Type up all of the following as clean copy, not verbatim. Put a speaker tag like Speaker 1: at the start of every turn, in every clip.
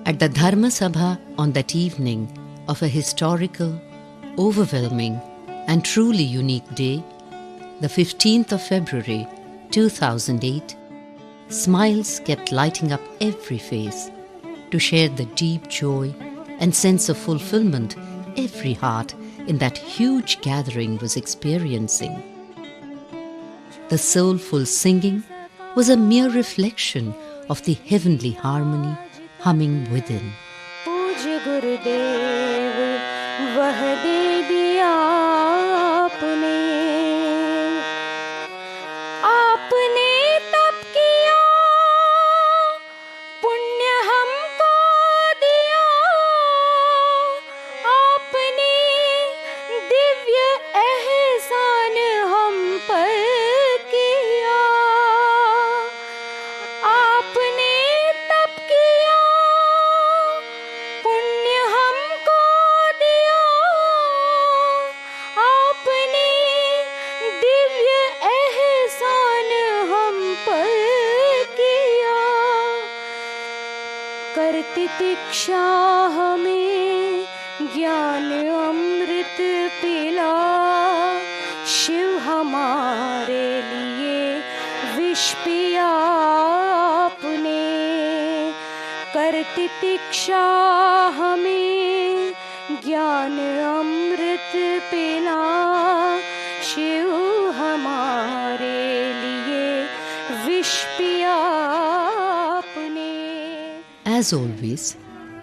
Speaker 1: At the Dharma Sabha on that evening of a historical, overwhelming and truly unique day, the 15th of February 2008, smiles kept lighting up every face to share the deep joy and sense of fulfillment every heart in that huge gathering was experiencing. The soulful singing was a mere reflection of the heavenly harmony humming within.
Speaker 2: पूज्य गुरुदेव वह दे दिया आपने, आपने तप KIA पुण्य हमको दिया, आपने दिव्य एहसान हम पर KIA, आपने तप किया पुण्य हमको दिया, आपने दिव्य एहसान हम पर किया। कर तितिक्षा हमें ज्ञान अमृत पिला, शिव हमारे लिए विष पिया आपने। कर तितिक्षा हमें ज्ञान अमृत पिला, शिव हमारे लिए विष पिया आपने।
Speaker 1: As always,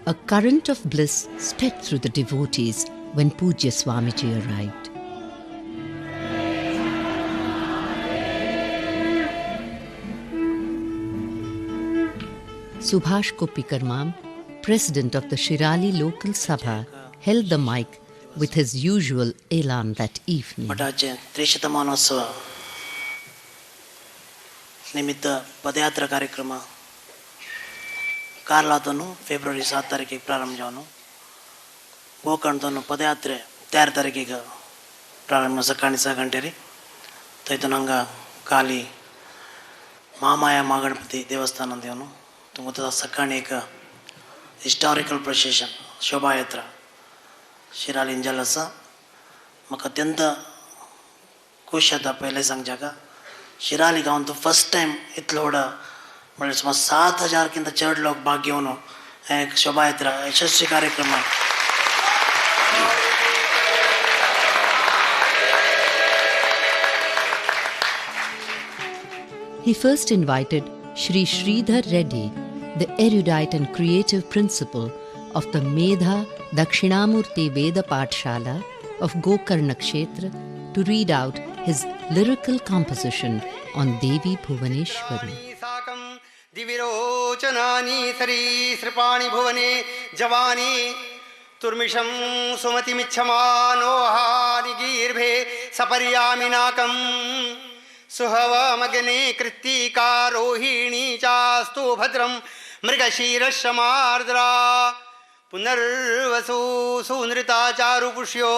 Speaker 1: a current of bliss sped through the devotees when Pujya Swamiji arrived. Subhash Kopikarmam, president of the Shirali local Sabha, held the mic with his usual elan that evening.
Speaker 3: मठाचे त्रिशतमानोत्सव निमित्त पदयात्रा कार्यक्रम ಕಾರ್ಲಾತನು February 7 ತಾರೀಕಿಗೆ ಪ್ರಾರಂಭ ಜಾವನು ಗೋಕರ್ಣದನು ಪದಯಾತ್ರೆ 13 ತಾರೀಕಿಗೆ ಪ್ರಾರಂಭ ಸಕಾಣಿ ಗಂಟೆರಿ ತೈತು ನಂಗ ಕಾಲಿ ಮಾಮಾಯ ಮಾಗಣಪತಿ ದೇವಸ್ಥಾನ ದೇವನು ತುಂಬ ಸಕಾಣಿಕ हिस्टॉरिकल प्रोसेशन शोभायात्रा शिराली इंजल असा म्हाका अत्यंत खुश जाता पयले सांगच्याका शिराली गांवांत तो फर्स्ट टायम इतलो व्हड म्हणजे सुमार 7,000 किंत चड लोक भाग घेवन हे शोभायात्रा यशस्वी कार्यक्रमाक
Speaker 1: He first invited Shri Sridhar Reddy, the erudite and creative principal of the Medha Dakshinamurti Veda Pathshala of Gokarna Kshetra, to read out his lyrical composition on Devi Bhuvaneshwari.
Speaker 4: दिविरोचनानि सरीसृपाणि भुवने Jawaani तुर्मिषं सुमतिमिच्छमानोहानि गीर्भे सपर्यामिनाकं सुहवमग्ने कृत्तिकारोहिणी चास्तु भद्रं मृगशीरशमार्द्रा पुनर्वसु सुनृता चारुपुष्यो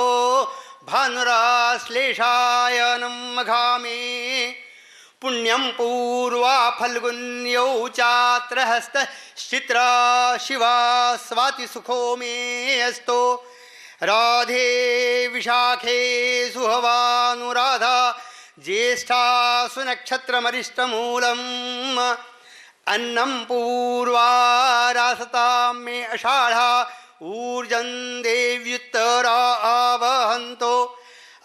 Speaker 4: भानुराश्लेषायनं मघामे पुण्यं पूर्वा फल्गुन्यौ चात्रहस्तश्चित्रा शिवा स्वातिसुखो मे अस्तो राधे विशाखे सुहवानुराधा ज्येष्ठा सुनक्षत्रमरिष्टमूलम् अन्नं पूर्वा रासतां मे अषाढा ऊर्जं देव्युत्तरा आवहन्तो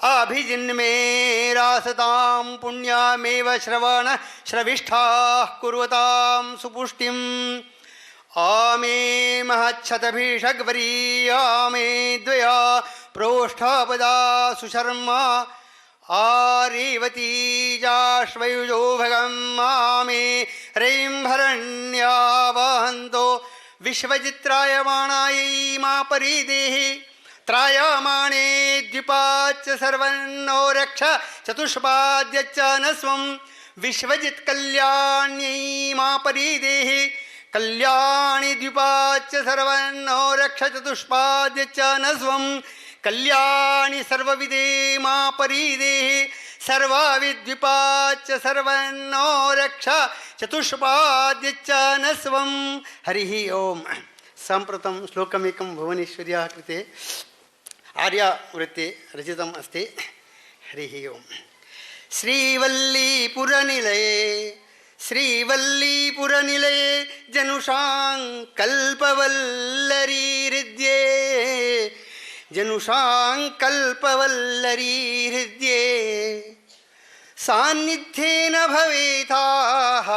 Speaker 4: अभिजिन्मे रासतां पुण्यामेव श्रवण श्रविष्ठाः कुर्वतां सुपुष्टिम् आमे महच्छतभिषग्वरीयामे द्वया प्रोष्ठपदा सुशर्मा आरेवती जाश्वयुजो भगं मामे रैम्भरण्यावहन्तो विश्वजित्रायमाणायै मा परिदेहि त्रायमाणे द्विपाच्च सर्वन्नो रक्ष चतुष्पाद्यच्च न स्वं विश्वजित् कल्याण्यै मा परिदेहि कल्याणि द्विपाच्च सर्वन्नो रक्ष चतुष्पाद्यच्च न स्वं कल्याणि सर्वविदे मा परिदेहि सर्वविद्विपाच्च सर्वन्नो रक्ष चतुष्पाद्यच्च न स्वं हरिः ओम। साम्प्रतं श्लोकमेकं भुवनेश्वर्याः कृते आर्यावृत्ते रचितम् अस्ति। हरिः ओम्। श्रीवल्लीपुरनिलये जनुषां कल्पवल्लरी हृद्ये सान्निध्येन भवेथाः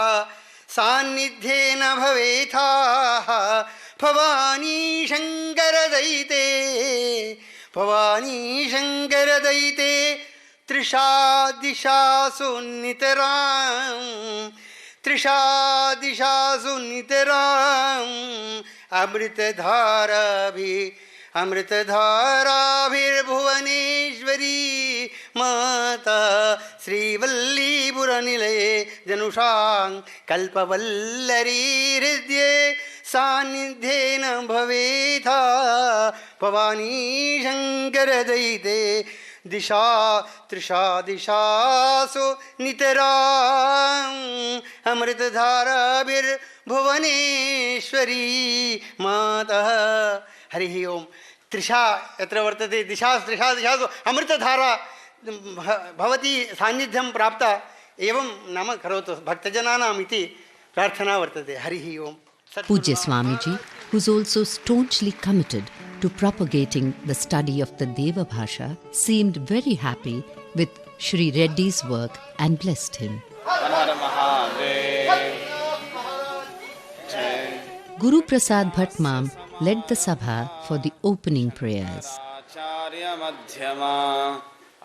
Speaker 4: भवानी शङ्करदयिते त्रिषा दिशासु नितराम् अमृतधाराभिर्भुवनेश्वरी माता श्रीवल्लीपुरनिलये जनुषां कल्पवल्लरी हृद्ये सान्निध्येन भवेथा भवानी शङ्करदयिते त्रिषा दिशासु नितराम् अमृतधाराभिर्भुवनेश्वरी माता। हरिः ओम्। त्रिषा यत्र वर्तते त्रिषा दिशासु अमृतधारा भवती सान्निध्यं प्राप्ता एवं नाम करोतु भक्तजनानाम् इति प्रार्थना वर्तते। हरिः ओम्।
Speaker 1: Pujya Swamiji, who's also staunchly committed to propagating the study of the Deva Bhasha, seemed very happy with Shri Reddy's work and blessed him. Guru Prasad Bhatmam led the Sabha for the opening prayers.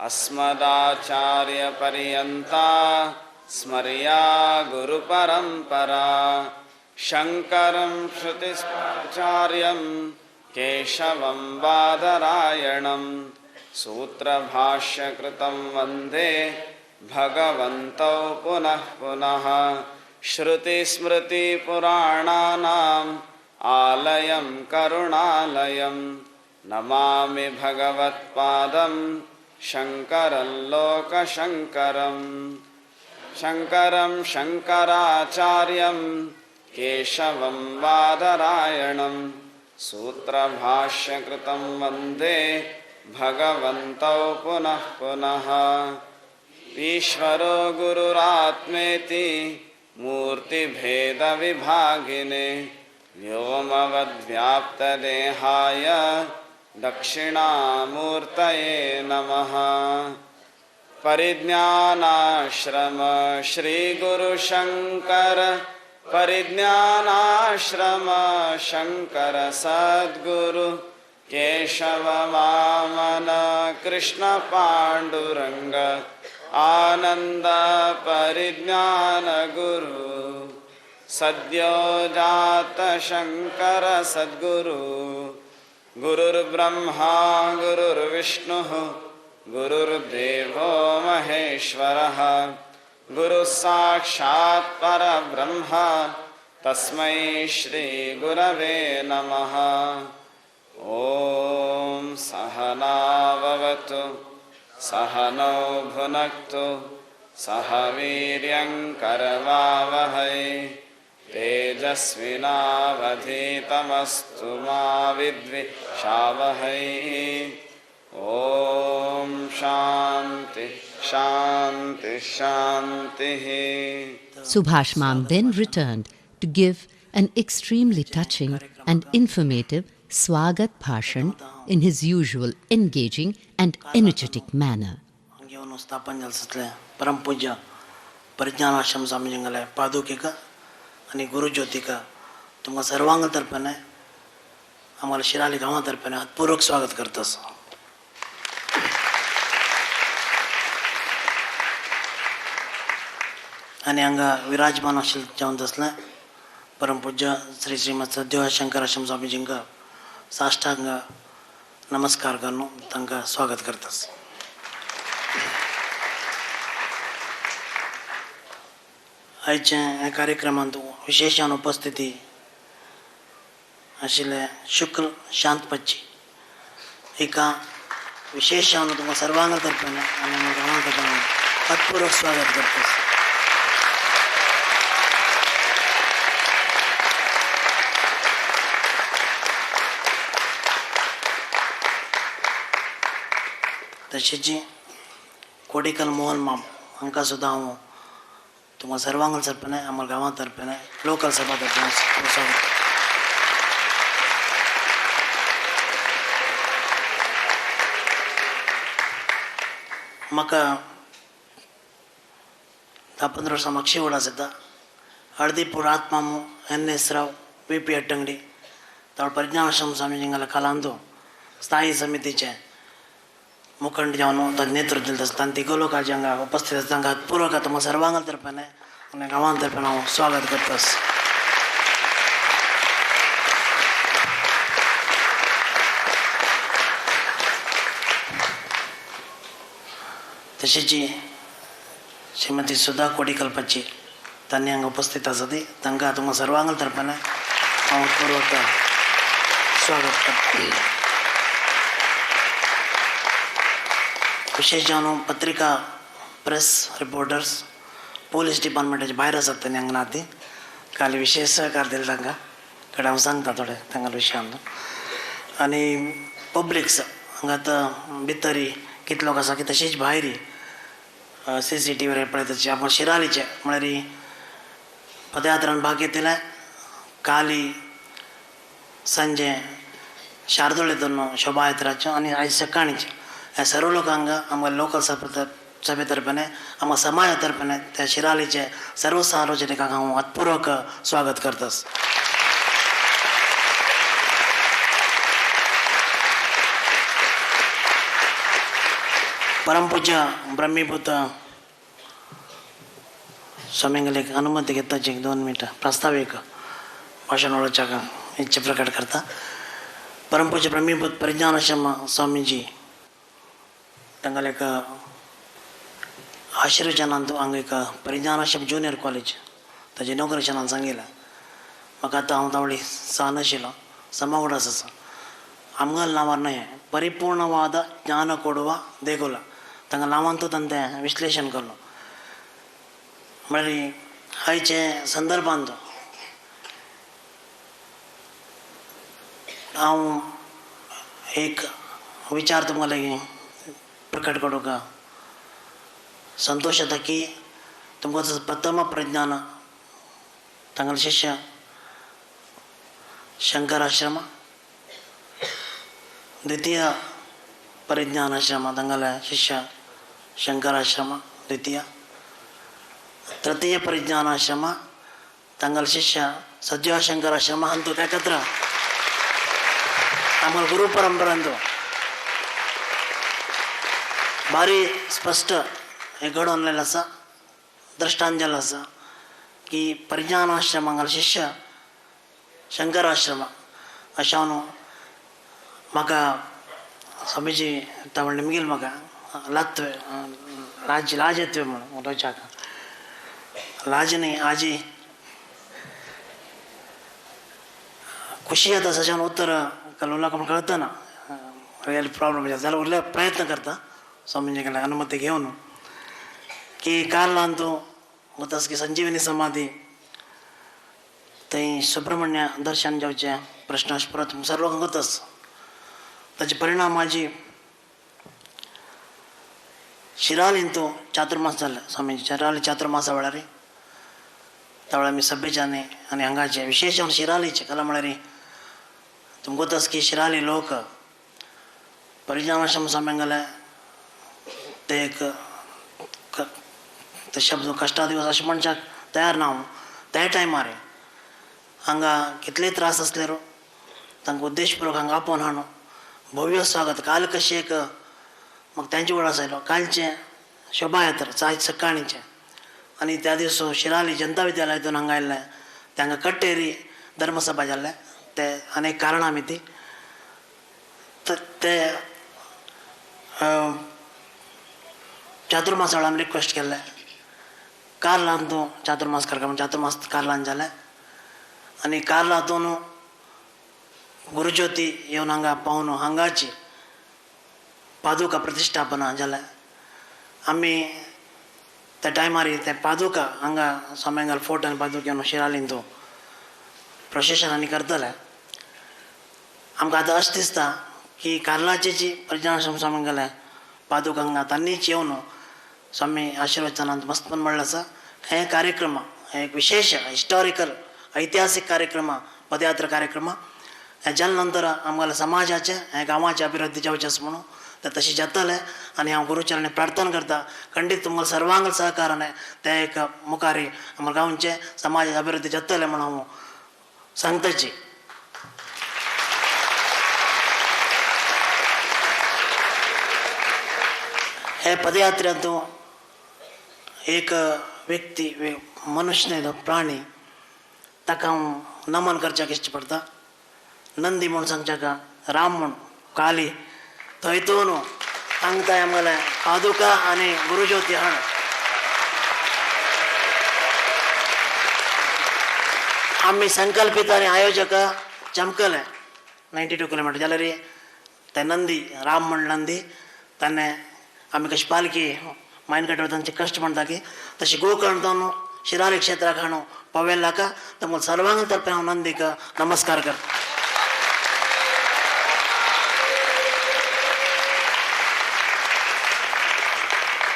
Speaker 5: Asmadacharya Pariyanta Smarya Guru Parampara Shankaram Shrutispacharyam Keshavam Badarayanam Sutra Bhashya Kritam Vande Bhagavantau Punah Punaha Shruti Smriti Purananam Alayam Karunalayam Namami Bhagavat Padam Shankaram Loka Shankaram Shankaram Shankaracharyam Keshavam Badarayanam Sutra Bhashya Kritam Vande Bhagavantau Punah Punaha Vishwaro Gururatmeti Murti Bheda Vibhagine Vyomavadvyapta Dehaya Dakshinamurtaye Namaha Parijnanashrama Shri Guru Shankara Parijnanashrama Shankara Sadguru Keshava Vamana Krishna Panduranga Ananda Parijnana Guru Sadyo Jata Shankara Sadguru Gurur Brahma Gurur Vishnu Gurur Devo Maheshwaraha Guru Sakshat Parabrahma Tasmai Shri Gurave Namaha Om Sahana Vavatu Sahano Bhunaktu Sahaviryam Karavavahai Tejasvinavadhitamastu ma vidvishavahai Om Shanti Shanti Shanti.
Speaker 1: Subhash Mam then returned to give an extremely touching and informative Swagat Bhashan in his usual engaging and energetic manner.
Speaker 3: परम पूज्य परिज्ञानाश्रम स्वामीजींगले पादुकेका आणि गुरुज्योतिका तुमका सर्वांगातर्फे आम्हाला शिराली गावातर्फे हातपूर्वक स्वागत करतोस. आणि हांगा विराजमान आशिल्ले जावन तसले परम पूज्य श्री श्रीमद सद्यो शंकराश्रम स्वामीजींका साष्टांग नमस्कार करून तांकां स्वागत करतास. आयच्या ह्या कार्यक्रमांत विशेषान उपस्थिती आशिल्ले शुक्ल शांतपच्ची एका विशेषान तुमकां सर्वांगा तर्फे आनी गांवां तर्फे हातपूर्वक स्वागत करतास. तशीच कोडिकल मोहन माम हांकां सुद्दां हांव तुमकां सर्वांगण तर्फे आमच्या गांवा तर्फे लोकल सभा तर्फे स्वागत म्हाका 10-15 वर्सां म्हाका शिवड आसता हळदीपूर आत्मामू NS राव VP अट्टंगडी तावळ परिज्ञानाश्रम स्वामी जिंगाला कालांदो स्थायी समितीचे मुखंड जावन तांचे नेतृत्व दिले आसता आनी तिगो लोक आज हांगा उपस्थित आसता तांकां पूर्वक तुमकां सर्वांगण तर्फे आनी गांवां तर्फे हांव स्वागत करता तशीच श्रीमती सुधा कोडिकल्पाची तांणी हांगा उपस्थित आसा ती तांकां तुमकां सर्वांगण तर्फे हांव पूर्वक स्वागत करता विशेष जावन पत्रिका प्रेस रिपोर्टर्स पोलीस डिपार्टमेंटाचे भायर आसात तांणी हांगा ना ती काल विशेष सहकार दिले तांकां कडेन हांव सांगता थोडे तांच्या विशयान आनी पब्लिक्स हांगा आतां भितरी कितले लोक आसा की तशीच भायरी CCTV पळयता आपण शिरालीचे म्हळ्यार पदयात्रान भाग घेतिल्ले काली संजे शार्दोळेतून शोभायात्राच्यो आनी आयज सकाळीचे हे सर्व लोक हांगा आमच्या लोकल सभे तर्फे आमच्या समाजा तर्फे त्या शिरालीचे सर्व सार्वजनिकांक हांव आत्पूर्वक स्वागत करता परमपूज्य ब्रह्मीभूत स्वामींगले अनुमती घेताची 2 मिनटां प्रास्ताविक भाषण वळोवच्याक इच्छा प्रकट करता परमपूज्य ब्रह्मीभूत परिज्ञानाश्रम स्वामीजी तांकां एक आशिर्वचनांत हांगा एक परिज्ञानाश्रम ज्युनियर कॉलेज ताची इनॉग्रेशनान सांगिल्लें म्हाका आतां हांव तावळी नाशिल्लो समावडास आसा आमगल नांवार न्हय परिपूर्णवाद ज्ञान कोडवा देगोला तांकां नांवांतूच तांतें विश्लेशण केलो म्हळ्यार आयचे संदर्भांत हांव एक विचार तुमकां प्रकट करूंक संतोश जाता की तुमकां प्रथम प्रज्ञान तांगेले शिष्य शंकराश्रम द्वितीय परिज्ञानाश्रम तांगेले शिष्य शंकराश्रम द्वितीय तृतीय परिज्ञानाश्रम तांगेले शिष्य सद्यो शंकराश्रम हांतू एकत्र आमच्या गुरु परंपरांत भारी स्पष्ट हे घडोवन लायलें आसा दृश्टांत जाल्लें आसा की परिज्ञानाश्रम हांगेले शिष्य शंकराश्रम अशें हांव म्हाका स्वामीजी तावळ निमगेल म्हाका लातवे लाज येतवे म्हणून उलोवच्याक लाज न्ही आजी खुशी येता तशें उत्तर लोकांक म्हाका कळतना रियल प्रॉब्लम जाल्यार उरले प्रयत्न करता स्वामीजी कडल्यान अनुमती घेवन की कार्लान तूं वतास की संजीवनी समाधी थंय सुब्रमण्य दर्शन जावचें प्रश्न परत सर्व लोकांक वतास ताचे परिणाम माझी शिरालीन तूं चातुर्मास जाल्ले स्वामीजी शिराली चातुर्मासा वेळार त्या आमी सभेच्यानी आनी हांगाचे विशेश जावन शिरालीचे कला म्हळ्यार तुमकां वतास की शिराली लोक परिज्ञानाश्रम स्वामींगेले ते एक ते शब्द कश्टा दिवस अशें म्हणच्याक तयार ना हांव त्या टायमार हांगा कितले त्रास आसलेर तांकां उद्देशपूर्वक हांगा आपोवन हाडून भव्य स्वागत काल कशें एक म्हाका तेंचे वेळ आसलो कालचें शोभायात्रा आयज सकाळीचें आनी त्या दिस शिराली जनता विद्यालयातून हांगा आयिल्ले तांकां कट्टेरी धर्मसभा जाल्ले ते अनेक कारणां आमी ती ते चातुर्मास वेळार आमी रिक्वेस्ट केल्ले कार्लान तूं चातुर्मास करता म्हण चातुर्मास कार्लान जाले आनी कार्ला हातून गुरुज्योती येवन हांगा पावन हांगाची पादुका प्रतिश्ठापना जाले आमी त्या टायमार ते पादुका हांगा स्वाम्यांगल फोर्ट आनी पादुका येवन शिरालीन तूं प्रोसेशन आनी करतले आमकां आतां अशें दिसता की कार्लाची जी परिज्ञानाश्रम स्वामींगेले पादुकांगा तांनीच येवन स्वामी आशीर्वचनांत मस्त पण म्हणलं आसा. हे कार्यक्रम हे एक विशेष हिस्टॉरिकल ऐतिहासीक कार्यक्रम पदयात्रा कार्यक्रम हे जाल्या नंतर आम्हाला समाजाचे हे गांवाचे अभिवृद्धी जावचे आसा म्हणून तर तशी जातले. आणि हांव गुरुचरणी प्रार्थना करता खंडीत तुमकां सर्वांग सहकारान ते एक मुखारी आमच्या गांवचे समाजाचे अभिवृद्धी जातले म्हणून हांव सांगताची. हे पदयात्रेंतून एक व्यक्ती मनुष्य न्ही तो प्राणी ताका हांव नमन करच्याक इश्ट पडटा. नंदी म्हूण सांगच्याका राम म्हूण काली थंयतून सांगताय आमगेले पादुका आनी गुरुज्योती हाड आमी संकल्पित आनी आयोजक चमकले 92 किलोमीटर जाल्यार ते नंदी राम म्हण नंदी ताणे आमी कशी पालखी मायन कटवर तांचे कश्ट म्हणटा की तशी गोकर्ण शिराली क्षेत्राक हाडून पावयल्ला का तर सर्वांग तर्फे हांव नंदीक नमस्कार करता.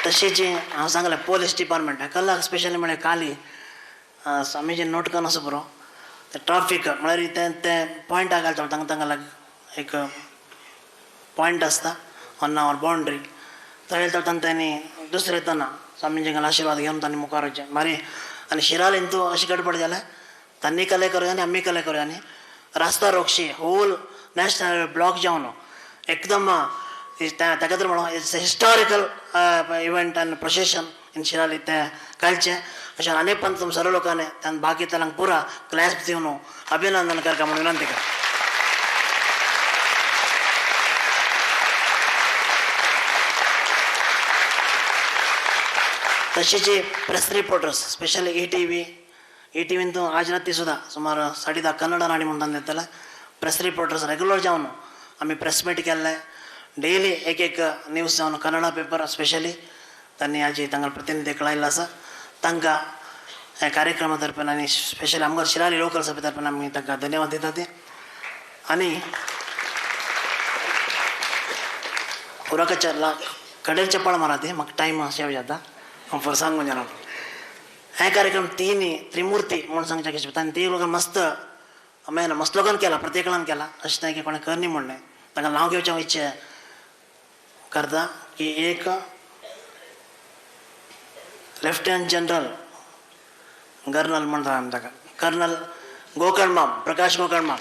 Speaker 3: तशेंच हांव सांगलें पोलीस डिपार्टमेंट कल्लाक स्पेशली म्हळ्यार काली स्वामीजी नोट करन असो बरो ते ट्राफीक म्हळ्यार ते पॉयंटाक घालता तांकां एक पॉयंट आसता 1 hour बाउंड्री थंय तांच्यांनी दुसरे येतना स्वामीजींक आशिर्वाद घेवन तांणी मुखार वचचें मारी. आनी शिरालीन तूं अशी गडबड जाल्यार तांणी कले करूया आनी आमी कले करूया आनी रास्ता रोखशी होल नॅशनल ब्लॉक जावन एकदम ताका तर म्हणून इट्स हिस्टॉरिकल इव्हेंट आनी प्रोसेशन इन शिराली ते घालचें अशें आनीक पण तुम सर्व लोकांनी त्यान बाकी तेलांक पुरा क्लॅस दिवन अभिनंदन करता म्हणून विनंती करता. तशेंच प्रेस रिपोर्टर्स स्पेशली ETVन तूं आज राती सुद्दां सुमार 10:30 कन्नड नाडी म्हणून येतले प्रेस रिपोर्टर्स रेग्युलर जावन आमी प्रेस मीट केल्ले डेली एक न्यूज जावन कन्नड पेपर स्पेशली तांणी आज तांकां प्रतिनिधी कळयल्लो आसा. तांकां ह्या कार्यक्रमा तर्फेन आनी स्पेशली आमकां शिराली लोकल सभे तर्फेन आमी तांकां धन्यवाद दिता ते. आनी उरकाच्या कडेर चप्पल मारा ती म्हाका टायम सेव जाता हांव फॉर सांगून जाणा. हे कार्यक्रम त्रिमुर्ती म्हणून सांगचे की तांणी ती लोकांक मस्त लोकांनी केला प्रत्येकान केला अशें नाही की कोणें करनी म्हणलें तांकां नांव घेवचें इच्छा करता की एक लेफ्टनंट जनरल कर्नल म्हणटा आमी ताका कर्नल गोकर्णमाम प्रकाश गोकर्णमाम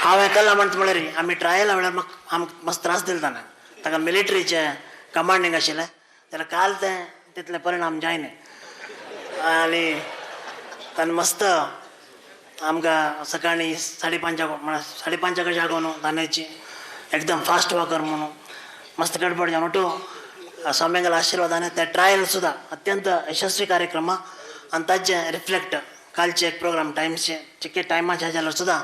Speaker 3: हांव हें केलां म्हणटा म्हळ्यार आमी ट्रायला म्हळ्यार म्हाका आमकां मस्त त्रास दिले ताका मिलिटरीचे कमांडींग आशिल्लें जाल्यार काल तें तितले परिणाम जायना आनी ताणें मस्त आमकां सकाळीं 5:30 म्हळ्यार 5:30 जागोवन ताणेची एकदम फास्ट वॉकर म्हणून मस्त गडबड जावन उठून स्वाम्यांगेलो आशिर्वादान ते ट्रायल सुद्दां अत्यंत यशस्वी कार्यक्रम आनी ताचे रिफ्लेक्ट कालचे एक प्रोग्राम टायम्सचे चिके टायमाचे जाल्यार सुद्दां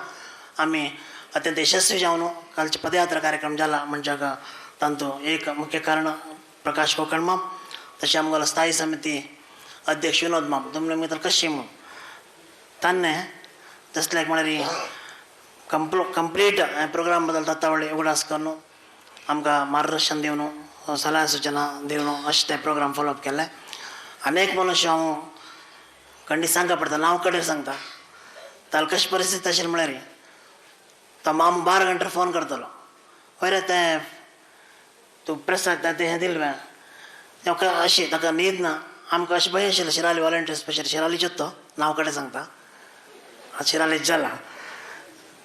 Speaker 3: आमी अत्यंत यशस्वी जावन कालचे पदयात्रा कार्यक्रम जाला म्हणजे तांतूं एक मुख्य कारण प्रकाश गोकर्णमाम तशें आमगेलो स्थायी समिती अध्यक्ष विनोद माम तुमले मित्र कशें म्हणून ताणें तसले म्हळ्यार कंप्लीट प्रोग्राम बद्दल तत्तावळी उगडास करून आमकां मार्गदर्शन दिवन सल्ला सुचना दिवन अशें ते प्रोग्राम फॉलोअप केले. अनेक मनुष्य हांव खंडीत सांगपा पडटा नांव कडेन सांगता ताल कशी परिस्थिती आशिल्ली म्हळ्यार तो माम 12 घंटे फोन करतलो पळय रे तें तूं प्रेसाक तें हें दिलें तें अशी ताका न्हीद ना आमकां अशें भंय आशिल्लो शिराली वॉलंटियर स्पेशली शिरालीचोच तो नांव कडेन सांगता शिरालीच जाला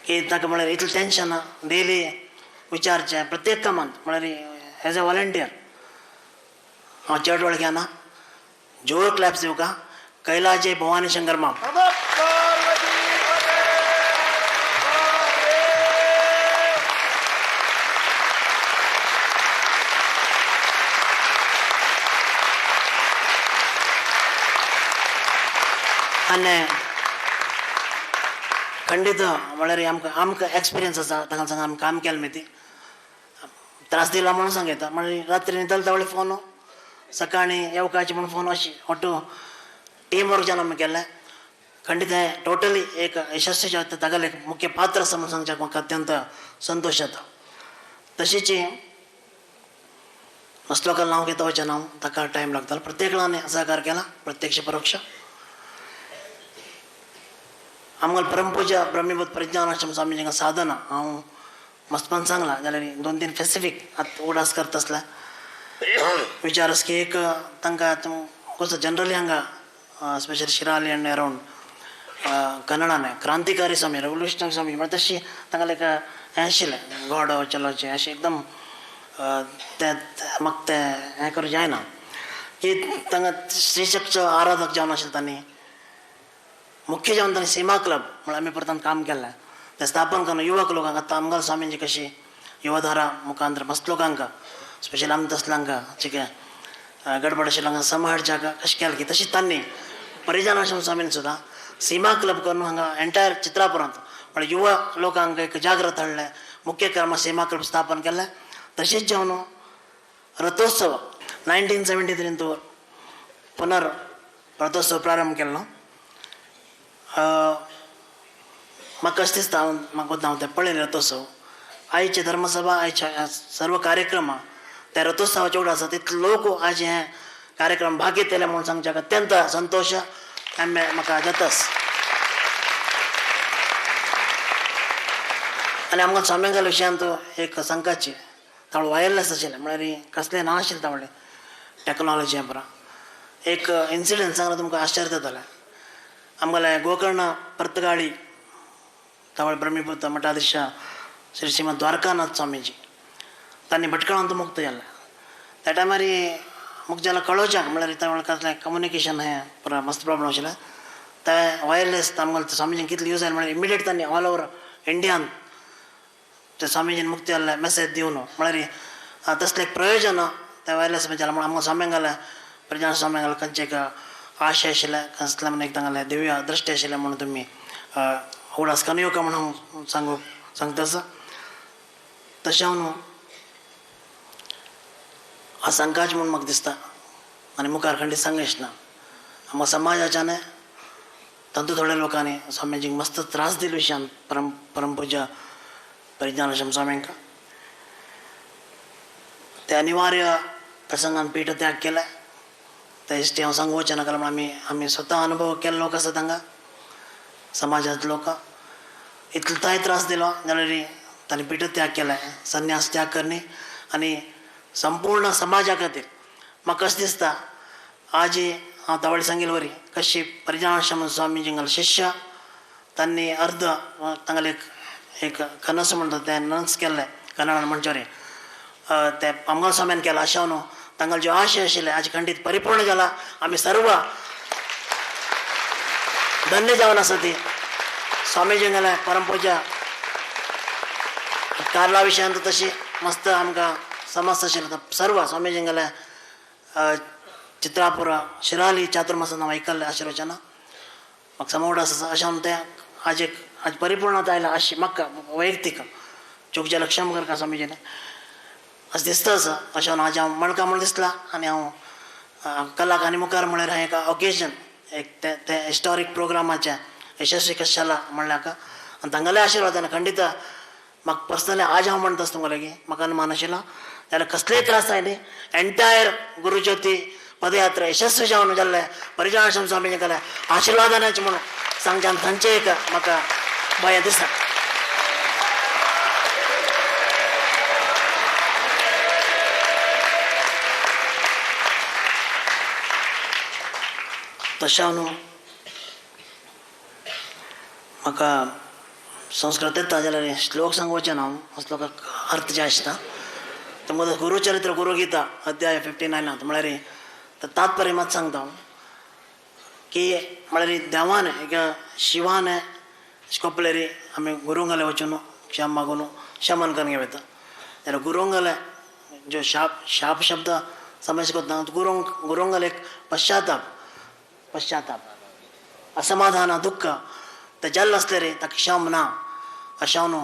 Speaker 3: की ताका म्हळ्यार इतलें टेंशन डेली विचारचें प्रत्येक कामांत म्हळ्यार एज अ वॉलंटियर हांव चड वळख्याना जोर क्लॅप्स दिवका कैलाजय भवानी शंकर माम आनी खंडीत म्हळ्यार आमकां एक्सपिरियन्स आसा ताका सांग आमी काम केलें ती त्रास दिला म्हणून सांगता म्हळ्यार रात्री न्हिदले तावळे फोन सकाळीं येवकाचे म्हणून फोन अशी ओटो टीम वर्क जावन आमी केलें खंडित आहे टोटली एक यशस्वीच्या तागाला एक मुख्य पात्र असं म्हणून सांगच्याक म्हाका अत्यंत संतोष जाता. तशीच मसलोकाला नाव घेता वचन हांव ताका टायम लागतालो. प्रत्येक वेळाने सहकार केला प्रत्यक्ष परोक्ष. आमकां परमपूज्य ब्रह्मीभूत प्रज्ञानाश्रम स्वामीजींका साधना हांव मस्तपण सांगला जाल्यार 2-3 स्पेसिफीक आतां उडास करता आसल्या विचारस की एक तांकां कसो जनरली हांगा स्पेशली शिराली आनी अरावंड कन्नडान क्रांतिकारी स्वामी रेवल्युशनरी स्वामी म्हळ्यार तशी तांकां लायक हें आशिल्लें गॉड चलोवचें अशें एकदम म्हाका तें हें करूं जायना की तांकां श्रीशक्तीचो आराधक जावन आशिल्ले तांणी. मुख्य जावन तांणी सीमा क्लब म्हळ्यार आमी परतान काम केल्लें तें स्थापन करून युवक लोकांक आतां आमगाल स्वामींची कशी युवधारा मुखांतर मस्त लोकांक स्पेशली आमी तसल्यांक चिके गडबड आशिल्ल्यांक सांबाळच्याक कशें केलें की तशीच तांणी परिजनाश्रम स्वामीन सुद्दां सीमा क्लब करून हांगा एंटायर चित्रापुरांत म्हळ्यार युवा लोकांक एक जागृत हाडलें. मुख्य क्रम सीमा क्लब स्थापन केलें. तशेंच जेवन रथोत्सव 1973 तो पुनर रथोत्सव प्रारंभ केल्लो. म्हाका अशें दिसता म्हाका हांव तें पळयलें रथोत्सव. आयचे धर्मसभा आयच्या सर्व कार्यक्रम त्या रथोत्सवाचे उडे आसा तितले लोक आज हे कार्यक्रम भाग घेतले म्हणून सांगच्याक अत्यंत संतोष म्हाका जाताच. आनी आमकां स्वाम्यांगल विशयांत एक सांगपाचें तावळे वायरलेस आशिल्लें म्हळ्यार कसलें ना आशिल्लें तावळे टॅक्नोलॉजी बरा. एक इन्सिडंट सांगल्यार तुमकां आश्चर्य जातलें. आमगेले गोकर्ण पर्तगाळी तावळे ब्रह्मीभूत मठाधीश श्री श्रीमंत द्वारकानाथ स्वामीजी तांणी भटकळांत मुक्त जाल्लें. त्या टायमार मुक्त जाल्यार कळोवच्याक म्हळ्यार तावळे कसलें कम्युनिकेशन हें पुरो मस्त प्रॉब्लम आशिल्लें. तें वायरलेस आमगेलें स्वामीजीन कितलें यूज जालें म्हळ्यार इमिडिएट तांणी ऑल ओवर इंडियान ते स्वामीजीन मुक्त जाल्लें मॅसेज दिवन म्हळ्यार तसलें एक प्रयोजन त्या वायरलेस जालें म्हण आमकां स्वाम्यांगेलें प्रज्ञान स्वाम्यांगेलें खंयचें एक आशय आशिल्लें कसलें म्हण एक तांगेलें दिव्य दृश्टी आशिल्लें म्हणून तुमी उडास करून येवका म्हणून हांव सांगता आसा. तशें हांव न्हू हांव सांगपाचें म्हूण म्हाका दिसता आनी मुखार खंडीत सांगयचना. आमकां समाजाच्यान तातूंत थोड्या लोकांनी स्वामीजीक मस्त त्रास दिले विशयान परमपूज्य परिज्ञानाश्रम स्वामींक ते अनिवार्य प्रसंगान पीठ त्याग केले. त्या दिश्टी हांव सांगूं वचना कारण आमी स्वता अनुभव केल्ले लोक आसा तांकां समाजांतले लोक इतलो त्रास दिलो जाल्यार तांणी पीठ त्याग केले संन्यास त्याग करणी आनी संपूर्ण समाजा खातीर म्हाका अशें दिसता आज हांव तावळे सांगिल्ले वरी कशी परिज्ञानाश्रम स्वामीजींगेले शिष्य तांणी अर्द तांगेले एक कनस म्हणटा तें नन्स केल्लें कन्नडान म्हणचे ते आमगाल स्वाम्यान केला अशें न्हू तांगेले ज्यो आशय आशिल्ले आज खंडीत परिपूर्ण जाला. आमी सर्व धन्य जावन आसा ती स्वामीजींगेले परमपूज्य कारला विशयांत तशी मस्त आमकां समज आशिल्लो सर्व स्वामीजींगेले चित्रापुरा शिराली चातुर्मासांत हांव आयकल्लें आशिर्वचना म्हाका समोड आसा अशें तें आज परिपूर्णता आयला अशी म्हाका वैयक्तीक चूक जाल्यार क्षम करता स्वामीजीने अशें दिसता आसा. अशें आज हांव मणका म्हूण दिसला आनी हांव कलाक आनी मुखार म्हळ्यार हांवें एका ऑकेजन एक ते हिस्टॉरीक प्रोग्रामाचें यशस्वी कशें जाला म्हणल्यार आनी तांगेले आशिर्वादान खंडीत म्हाका पर्सनली आज हांव म्हणटा तुमकां लागीं म्हाका अनुमान आशिल्लो जाल्यार कसलेय त्रास जाय एंटायर गुरुज्योती पदयात्रा यशस्वी जावन जाल्ले परिज्ञानाश्रम स्वामीजी केले आशिर्वादानाचें म्हणून सांगच्यान तांचे एक म्हाका भंय दिसता. तशें न्हू म्हाका संस्कृत येता जाल्यार श्लोक सांगवचें ना हांव श्लोकाक अर्थ जे आसता ते मदत गुरुचरित्र गुरुगीता अध्याय 59 म्हळ्यार तात्पर्य मात सांगता हांव की म्हळ्यार देवान एक शिवान शिकोपलेरी आमी गुरूंगेले वचून क्षम मागून शमन करून घेता जाल्यार गुरूंगेले ज्यो शाप शब्द समज शिकता गुरूंगेले एक पश्चाताप असमाधान दुःख ते जाल्ले आसले रे ताका क्षम ना अशें न्हू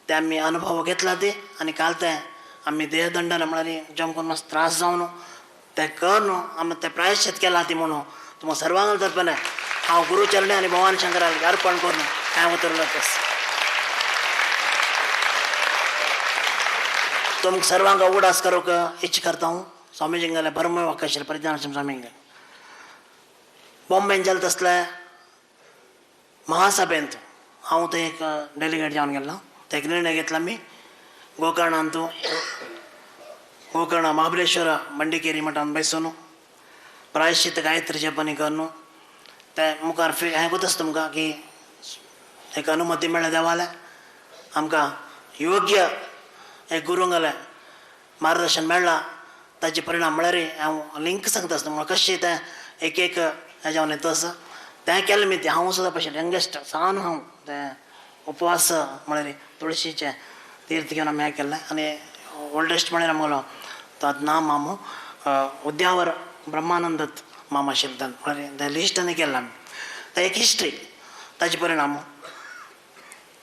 Speaker 3: ते आमी अनुभव घेतला ते आनी काल ते आमी देहदंडन म्हळ्यार जमकून मातसो त्रास जावन ते कर न्हू आमी ते प्रायश्चित केला ती म्हणून तुमकां सर्वांग तर्फे हांव गुरुचरणी आनी भगवान शंकराक अर्पण करून हांवें उतरलो तेस. तुमकां सर्वांक उगडास करूंक इच्छा करता हांव स्वामीजी गेले परम वाक्य आशिल्ले परिज्ञानाश्रम स्वामींक बॉम्बेन जालें तसले महासभेंत हांव थंय एक डेलिगेट जावन गेल्लो. थंय एक निर्णय घेतला आमी गोकर्णांत गोकर्ण महाबळेश्वर बंडिकेरी मठान बसून प्रायश्चित गायत्री जपनी करून ते मुखार हें कोतास तुमकां की एक अनुमती मेळ्ळ्या देवाले आमकां योग्य एक गुरूंगले मार्गदर्शन मेळ्ळां ताचे परिणाम म्हळ्यार हांव लिंक सांगता तुमकां कशें तें एक एक हेज्यावन येतस तें केलें मी तें हांव सुद्दां पयशे यंगेस्ट सान हांव तें उपवास म्हळ्यार तुळशीचें तीर्थ घेवन आमी हें केल्लें आनी ओल्डेस्ट म्हळ्यार आमगेलो ताचें नाम आमो उद्यावर ब्रह्मानंदत माम आशिल्ले म्हळ्यार तें लिस्ट आनी केल्लें आमी तें एक हिस्ट्री ताचे परिणाम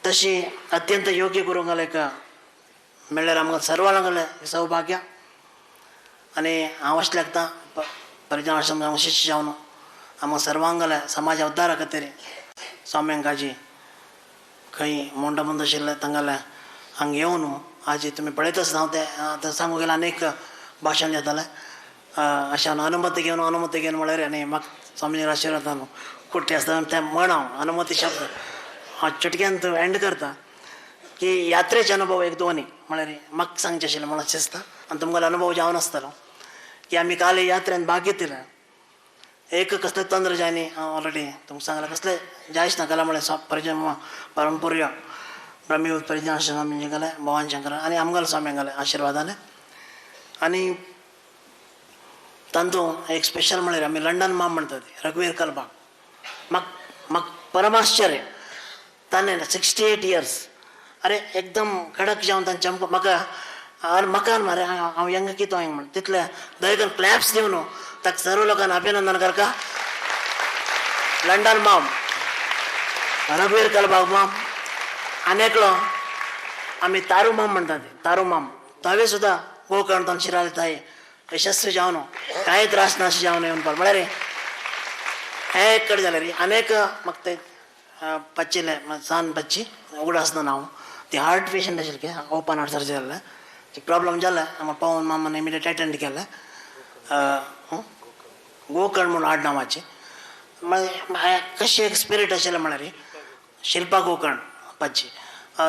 Speaker 3: तशी अत्यंत योग्य गुरूंगले एक मेळ्ळ्यार आमकां सर्वांगलें सौभाग्य आनी हांव अशें लागता परिज्ञानाश्रम जावन शिश्य जावन आमकां सर्वांगले समाज उद्दारा खातीर स्वाम्यांक आजी खंय मोंडा बंद आशिल्ले तांगेले हांगा येवन आजी तुमी पळयताच हांव तें सांगूंक गेल्यार अनेक भाशण जातालें अशें हांव अनुमती घेवन म्हळ्यार आनी म्हाका स्वामीजी आशिर्वादान कुट्टी आसता तें म्हण हांव अनुमती शब्द हांव चटक्यान एंड करता की यात्रेचे अनुभव एक दोनी म्हळ्यार म्हाका सांगचें आशिल्लें म्हणून चिंतता आनी तुमगेलो अनुभव जावन आसतलो की आमी काल यात्रेन भाग घेतिल्ले एक कसले तंत्रजानी हांव ऑलरेडी तुमकां सांगलें कसले जायच नाका म्हळ्यार परिजन परमपूर्य ब्रह्मयुत परिज्ञानाश्रम स्वामीजी गेले भगवान शंकर आनी आमगेले स्वामी गेले आशिर्वादान आनी तातूंत एक स्पेशल म्हळ्यार आमी लंडन माम म्हणटा ती रघुवीर कलबाग म्हाका परमाश्चर्य ताणें 68 इयर्स अरे एकदम कडक जावन तांचे म्हाका मरे हांव यंग कितो हांवें म्हण तितले दरेकन क्लॅप्स दिवन ताका सर्व लोकांनी अभिनंदन करता लंडन माम रघुवीर कलबाग माम आनी एकलो आमी तारू माम म्हणटा ते तारू माम तावे सुद्दां गोकर्णांत शिराले थंय यशस्वी जावन कांय त्रास नाश जावन येवन पड म्हळ्यार हें एक कडेन जालें रे आनीक म्हाका ते पच्चिले सान पच्ची उगडास ना हांव ती हार्ट पेशंट आशिल्ले की ओपन हार्ट सर्जरी जाल्ले प्रॉब्लम जालें हांगा पावून मामान इमिडिएट अटेंड केलें गोकर्ण म्हणून आडनांवाची कशी एक स्पिरीट आशिल्लें म्हळ्यार शिल्पा गोकर्ण पाची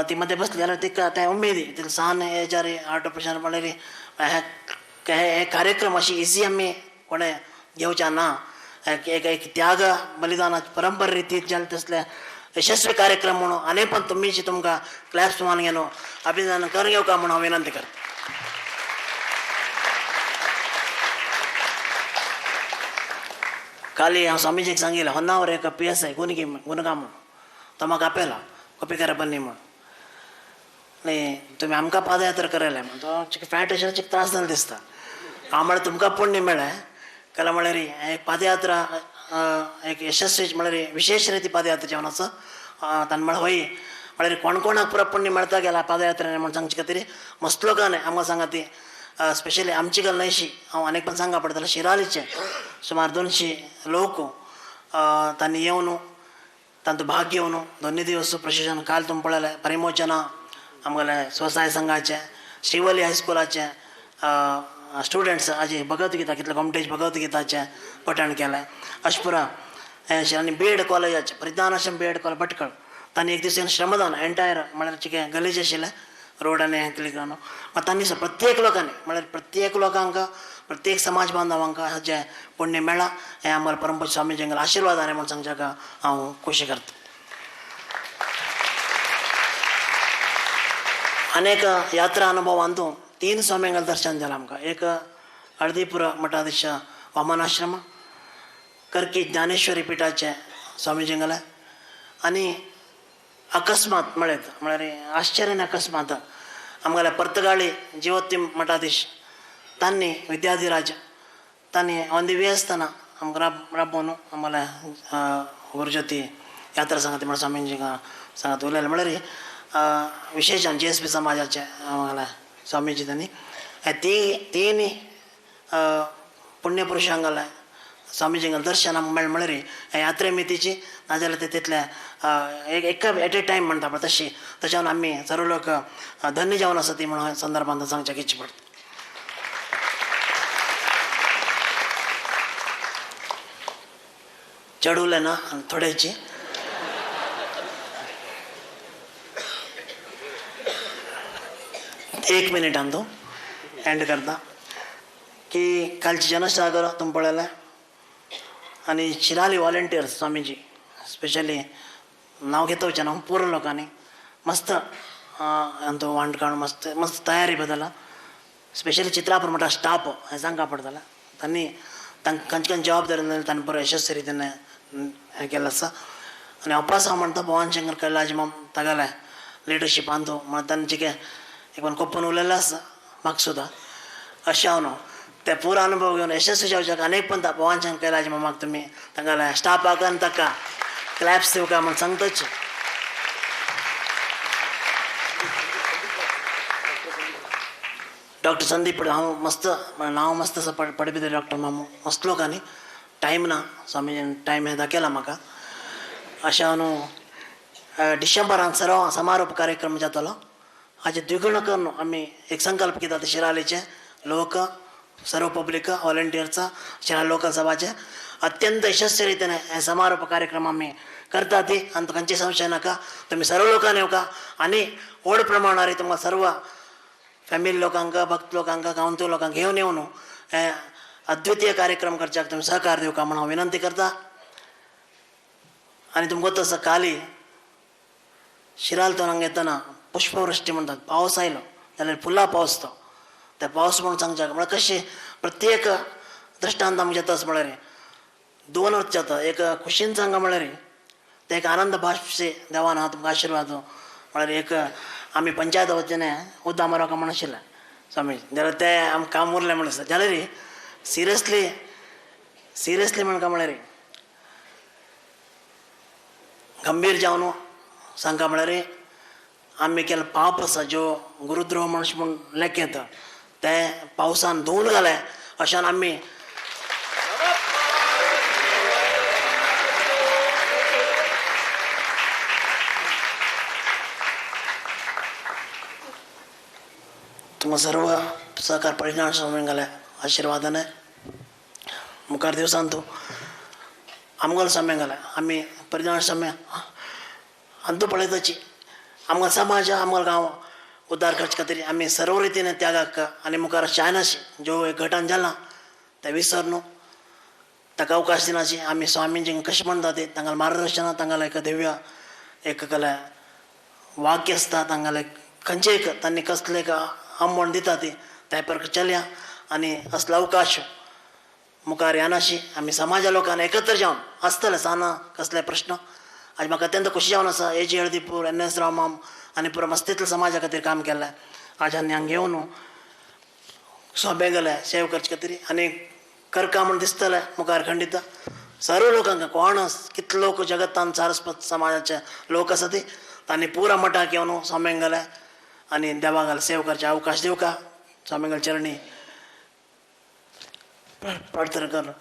Speaker 3: ती मध्ये बसली जाल्यार तिका तें उमेदी तिका सान हेच्यार हार्ट ऑपरेशन म्हळ्यार हे कार्यक्रम अशी इजी आमी कोणें घेवच्या ना एक त्याग बलिदानाची परंपरा रितीत जाले तसले यशस्वी कार्यक्रम म्हणून आनी पण तुमीची तुमकां क्लॅप्स मान घेवन अभिनंदन कर घेवका म्हणून हांव विनंती करता. काली हांव स्वामीजीक सांगिल्लें होन्नावर एक PSI गुणगाम म्हणून तो म्हाका आपयला कॉपी करप न्ही म्हणून न्ही तुमी आमकां पादयात्रा करयले म्हणून तो फॅट आशिल्लो त्रास जालो दिसता हांव म्हळ्यार तुमकां पुण्य मेळ्ळें केला म्हळ्यार एक पादयात्रा एक यशस्वी म्हळ्यार विशेष रिती पादयात्रा जेवण आसा ताणें म्हळ्यार होय म्हळ्यार कोण कोणाक पुरो पुण्य मेळटा गेला पादयात्रेन म्हणून सांगचे खातीर मस्त लोकांनी आमकां सांगा ती स्पेशली आमची गल न्हयशी हांव आनीक पण सांगपा पडटलें शिरालीचे सुमार 200 लोक तांणी येवन तांचो भाग घेवन दोनी दिवस प्रशिक्षण काल तुमी पळयलें परिमोचना आमगेले स्वसहाय संघाचे श्रीवली हायस्कुलाचे स्टुडंट्स हाजी भगवतगीता कितले कॉम्पिटिशन भगवतगीताचे पठण केलें अशपुरा हे आनी बीएड कॉलेजाचे परिज्ञानाश्रम बीएड कॉलेज भटकळ तांणी एक दीस श्रमदान एंटायर म्हळ्यार चिके गलीज आशिल्लें रोड आनी हें क्लिक करून मागीर तांणी प्रत्येक लोकांनी म्हळ्यार प्रत्येक लोकांक प्रत्येक समाज बांधवांक हाजें पुण्य मेळ्ळां हें आमकां परमपूज्य स्वामीजींगेलो आशिर्वाद आनी म्हूण सांगच्याक हांव खोशी करता. अनेक यात्रा अनुभवांतून 3 स्वामींगेलें दर्शन जालें आमकां एक हळदीपुरा मठाधीश वामनाश्रम कर्की ज्ञानेश्वरी पिठाचे स्वामीजींगेलें आनी अकस्मात म्हळ्यार आश्चर्यान अकस्मात आमगेले पर्तगाळी जिवोत्ती मठाधीश तांणी विद्याधिराज तांणी ऑन दी वे आसतना आमकां राबोवन आमगेले गुरुज्योती यात्रा सांगता म्हळ्यार स्वामीजींक सांगत उलयलें म्हळ्यार विशेशान JSP समाजाचे आमगेले स्वामीजी तांणी तीन पुण्यपुरुशांगेले स्वामीजींक दर्शन आमकां मेळ्ळें म्हळ्यार ह्या यात्रे मितीची नाजाल्यार ते तितले एका एट ए टायम म्हणटा पळय तशी तशें आमी सर्व लोक धन्य जावन आसा ती म्हणून संदर्भांत सांगचें इच्छा पडटा. चढ उरलें ना थोड्याची एक मिनिटान तूं एंड करता की कालची जनसागर तुमी पळयलें आनी शिराली वॉलंटियर्स स्वामीजी स्पेशली नांव घेता वचना हांव पुरो लोकांनी मस्त तो वांट काडून मस्त मस्त तयारी बदला स्पेशली चित्रापूर म्हणटा स्टाफ हें सांगपा पडटलें तांणी तांकां खंयची खंयची जबाबदारी दिली तांणी बरो यशस्वी रितीन हें केल्लें आसा आनी अपास हांव म्हणटा भवान शंकर कैलाज माम तागेलें लिडरशिपान तूं म्हण तांचे एक पण कोप्पून उलयल्लें आसा म्हाका सुद्दां अशें हांव न्हू ते पुरो अनुभव घेवन यशस्वी जावच्याक अनेक पंत भवान शंकर कैलाज मामाक तुमी तांगेल्या स्टाफाक आनी ताका क्लॅप्स दिवका म्हण सांगताच. डॉक्टर संदीप हांव मस्त नांव मस्त आसा पडबिद्री डॉक्टर मामू मस्त लोकांनी टायम ना स्वामीजीन टायम हे दाखयला म्हाका अशें हांव न्हू डिसेंबरांत सर्व समारोप कार्यक्रम जातलो हाचे द्विगुण करून आमी एक संकल्प घेतात शिरालीचे लोक सर्व पब्लीक वॉलंटियर्स शिराली लोकल सभाचे अत्यंत यशस्वी रितीन हे समारोप कार्यक्रम आमी करता ती आनी खंयची संशय नाका तुमी सर्व लोकांनी येवका आनी व्हड प्रमाणार तुमकां सर्व फॅमिली लोकांक भक्त लोकांक गांवठी लोकांक घेवन येवन हे अद्वितीय कार्यक्रम करच्याक तुमी सहकार दिवका म्हणून हांव विनंती करता. आनी तुमकां तसो काली शिराल तो हांगा येतना पुष्पवृश्टी म्हणटात पावस आयलो जाल्यार फुलां पावस तो ते पावस म्हणून सांगच्याक म्हळ्यार कशें प्रत्येक दृश्टांत आमकां जाता म्हळ्यार दोन अर्थ जाता एक खुशीन सांगा म्हळ्यार ते एक आनंद भाशे देवान हांव तुमकां आशिर्वाद म्हळ्यार एक आमी पंचायत वतीने उद्दा मारप म्हण आशिल्लें स्वामी जाल्यार ते आमकां काम उरलें म्हण आसा जाल्यार सिरियसली म्हणटा म्हळ्यार गंभीर जावन सांगता म्हळ्यार आमी केले पाप आसा ज्यो गुरुद्रोह मनुष्य म्हूण लेख येता ते पावसान धुवन घाले अशें आमी तुमकां सर्व सहकार परिणाम स्वामी घाले आशिर्वादान मुखार दिवसान तूं आमगोल स्वामी घाले आमी परिणाम स्वामी आनी तूं पळयताची आमकां समाज आमगोल गांव उद्धार करचे खातीर आमी सर्व रितीन त्यागाक आनी मुखार शायनाशी ज्यो घटना जाला ते विसर न्हू ताका अवकाश दिनाची आमी स्वामीजींक कशें म्हणटा ते तांगेलें मार्गदर्शन तांगेलें एक दिव्य एक केलें वाक्य आसता तांगेलें खंयचें एक तांणी कसलें एक आंबवण दिता ती त्या प्रकार चलया आनी असलो अवकाश मुखार येनाशी आमी समाजा लोकांनी एकत्र जावन आसतले साना कसले प्रश्न आज म्हाका अत्यंत खुशी जावन आसा एजी हळदीपूर NS राव माम आनी पुरो मस्तितल्या समाजा खातीर काम केलें आज आनी हांगा घेवन सोबे गेले सेव करचे खातीर आनी करका म्हण दिसतलें मुखार खंडीत सर्व लोकांक कोण कितले लोक जगतान सारस्वत समाजाचे लोक आसा ती तांणी पुरा मठाक येवन स्वाम्यांक गेले आनी देवाक सेव करचे अवकाश दिवका स्वामींगल चरणी प्रार्थना कर.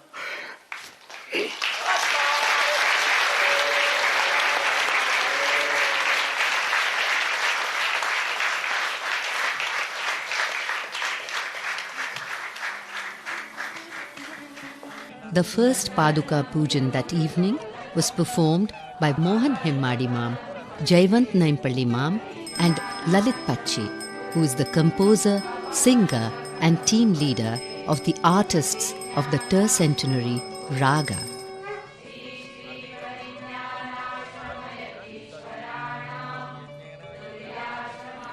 Speaker 1: The first Paduka Pujan that evening was performed by Mohan Himmadi Mam, Jayvant Naimpalli Mam and Lalit Pachi, who is the composer, singer and team leader of the artists of the tercentenary Raga.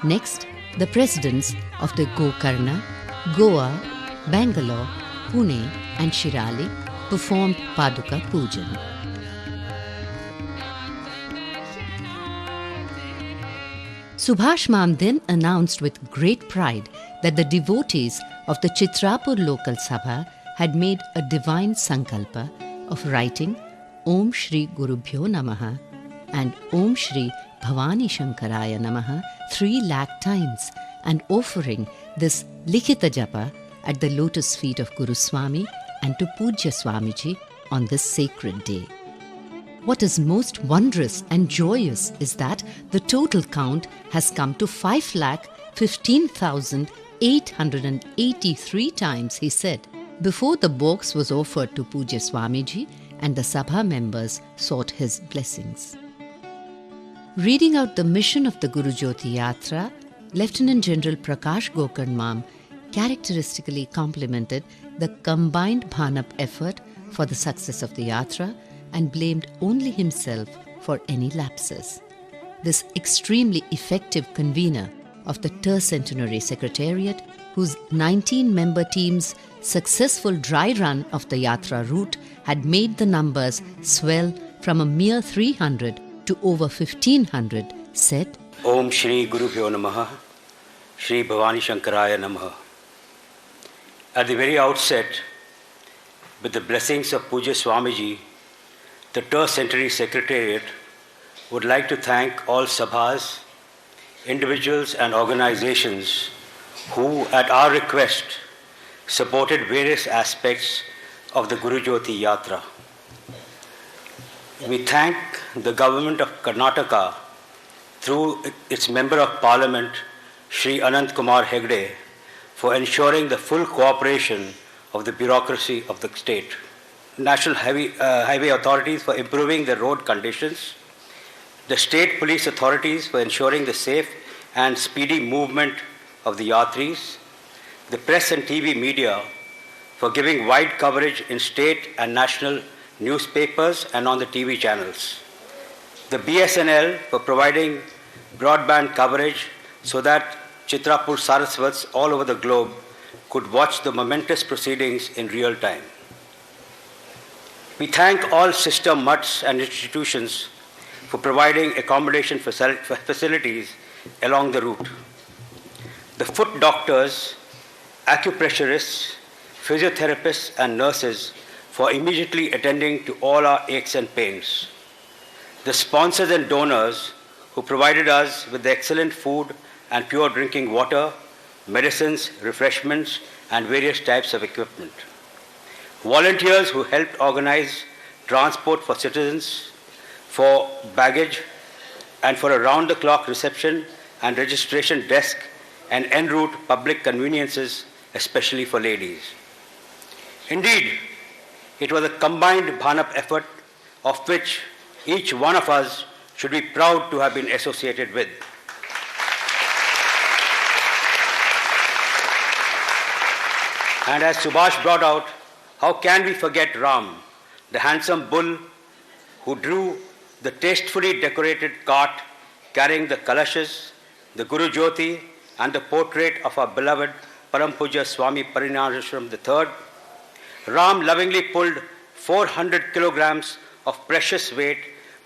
Speaker 1: Next, the presidents of the Gokarna, Goa, Bangalore, Pune and Shirali performed Paduka Pujan. Subhash Mam then announced with great pride that the devotees of the Chitrapur local Sabha had made a divine sankalpa of writing Om Shri Gurubhyo Namaha and Om Shri Bhavani Shankaraya Namaha 3 lakh times and offering this Likhita Japa at the lotus feet of Guru Swami and to Pujya Swamiji on this sacred day. What is most wondrous and joyous is that the total count has come to 5,15,883 times, he said, before the box was offered to Pujya Swamiji and the Sabha members sought his blessings. Reading out the mission of the Guru Jyoti Yatra, Lieutenant General Prakash Gokarnmam characteristically complimented the combined Bhanap effort for the success of the Yatra and blamed only himself for any lapses. This extremely effective convener of the Tercentenary Secretariat, whose 19-member team's successful dry run of the Yatra route had made the numbers swell from a mere 300 to over 1,500, said,
Speaker 6: Om Shri Guru Bhyo Namaha, Shri Bhavani Shankaraya Namaha. At the very outset, with the blessings of Pujya Swamiji, the Tercentenary Secretariat would like to thank all Sabhas, individuals and organizations who, at our request, supported various aspects of the Guru Jyoti Yatra. We thank the government of Karnataka through its Member of Parliament, Shri Anant Kumar Hegde, for ensuring the full cooperation of the bureaucracy of the state. National highway authorities for improving the road conditions, the state police authorities for ensuring the safe and speedy movement of the yatris, the press and TV media for giving wide coverage in state and national newspapers and on the TV channels, the BSNL for providing broadband coverage so that Chitrapur Saraswats all over the globe could watch the momentous proceedings in real time. We thank all sister mutts and institutions for providing accommodation facilities along the route. The foot doctors, acupressurists, physiotherapists and nurses for immediately attending to all our aches and pains. The sponsors and donors who provided us with the excellent food and pure drinking water, medicines, refreshments and various types of equipment. Volunteers who helped organize transport for citizens, for baggage, and for a round-the-clock reception and registration desk and en route public conveniences, especially for ladies. Indeed, it was a combined Bhanap effort of which each one of us should be proud to have been associated with. And as Subhash brought out, how can we forget Ram, the handsome bull who drew the tastefully decorated cart carrying the kalashas, the Guru Jyoti, and the portrait of our beloved Param Pujya Swami Parinirashram III. Ram lovingly pulled 400 kilograms of precious weight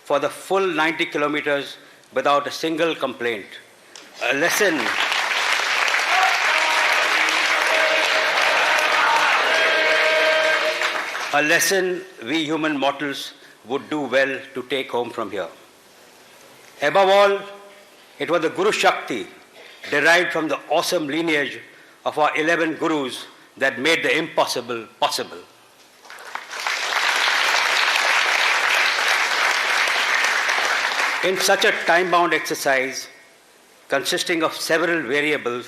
Speaker 6: for the full 90 kilometers without a single complaint. A lesson we human mortals would do well to take home from here. Above all, it was the Guru Shakti derived from the awesome lineage of our 11 Gurus that made the impossible possible. In such a time-bound exercise, consisting of several variables,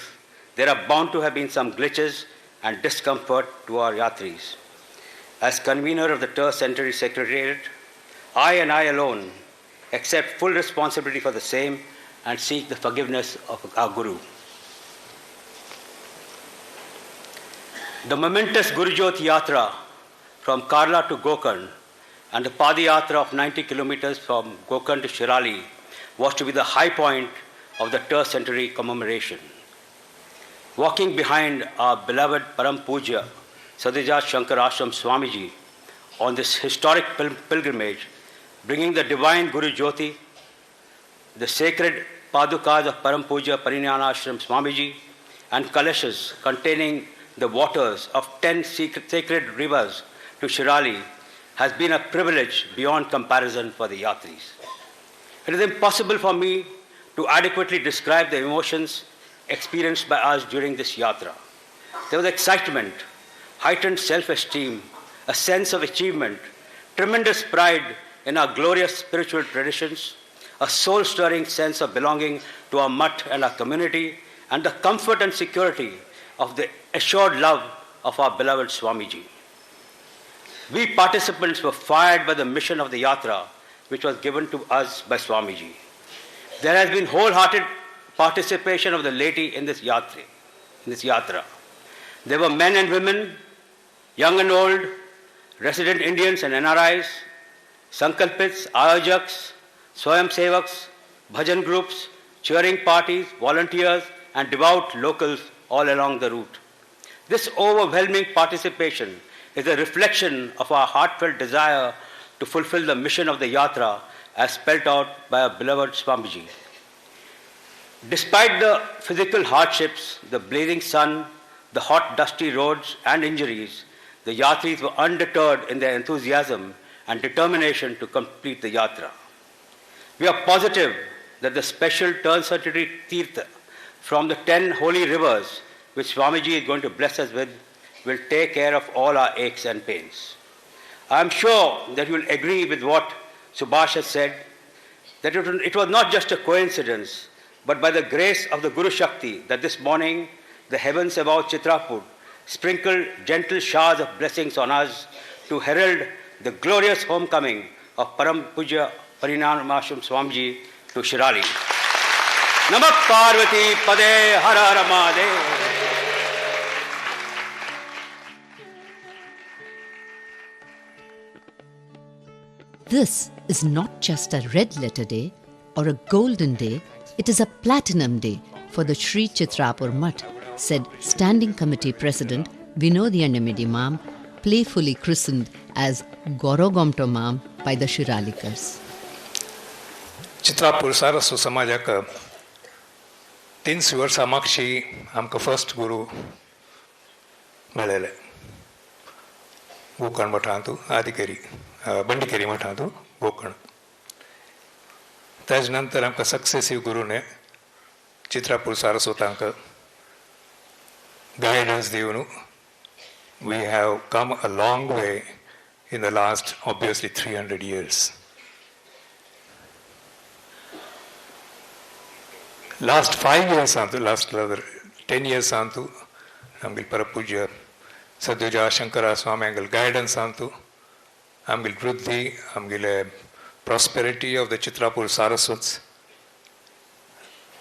Speaker 6: there are bound to have been some glitches and discomfort to our yatris. As convener of the Tercentenary Secretariat, I and I alone accept full responsibility for the same and seek the forgiveness of our Guru. The momentous Guru Jyoti Yatra from Karla to Gokarn and the Padayatra of 90 kilometers from Gokarn to Shirali was to be the high point of the Tercentenary commemoration. Walking behind our beloved Param Pujya Sadhijat Shankar Ashram Swamiji on this historic pilgrimage, bringing the divine Guru Jyoti, the sacred Padukas of Param Pujya Parinirashram Swamiji, and kalashas containing the waters of 10 sacred rivers to Shirali has been a privilege beyond comparison for the yatris. It is impossible for me to adequately describe the emotions experienced by us during this yatra. There was excitement, heightened self-esteem, a sense of achievement, tremendous pride in our glorious spiritual traditions, a soul-stirring sense of belonging to our mutt and our community, and the comfort and security of the assured love of our beloved Swamiji. We participants were fired by the mission of the Yatra, which was given to us by Swamiji. There has been wholehearted participation of the laity in this Yatra. There were men and women, young and old, resident Indians and NRIs, Sankalpits, Ayojaks, Swayam Sevaks, bhajan groups, cheering parties, volunteers, and devout locals all along the route. This overwhelming participation is a reflection of our heartfelt desire to fulfill the mission of the Yatra as spelled out by our beloved Swamiji. Despite the physical hardships, the blazing sun, the hot dusty roads and injuries, the Yatris were undeterred in their enthusiasm and determination to complete the Yatra. We are positive that the special turn century Tirtha from the 10 holy rivers which Swamiji is going to bless us with will take care of all our aches and pains. I am sure that you will agree with what Subhash has said, that it was not just a coincidence, but by the grace of the Guru Shakti that this morning the heavens above Chitrapur sprinkled gentle showers of blessings on us to herald the glorious homecoming of Param Puja Parinamashram Swamiji to Shirali. Namak Parvati Pade Har Har Mahadev.
Speaker 1: This is not just a red letter day or a golden day, it is a platinum day for the Sri Chitrapur Mutt, said Standing Committee President Vinod Yandamidi Mam, playfully christened as Gorogomto Mam by the Shiralikars.
Speaker 7: Chitrapur Saraswat समाजाक 300 वर्सां मागची आमकां first गुरू मेळ्ळेले गोकर्ण मठांतू आदिकेरी बंडिकेरी मठांतू गोकर्ण. ताजे नंतर आमकां successive गुरूने Chitrapur सारस्वतांक guidance दिवन we have come a long way in the last obviously 300 years. Last 5 years antu, last 10 years antu, amgil Parapujya Sadhyaja Shankara Swami amgil guidance antu, amgil Vruddhi, amgil prosperity of the Chitrapur Saraswats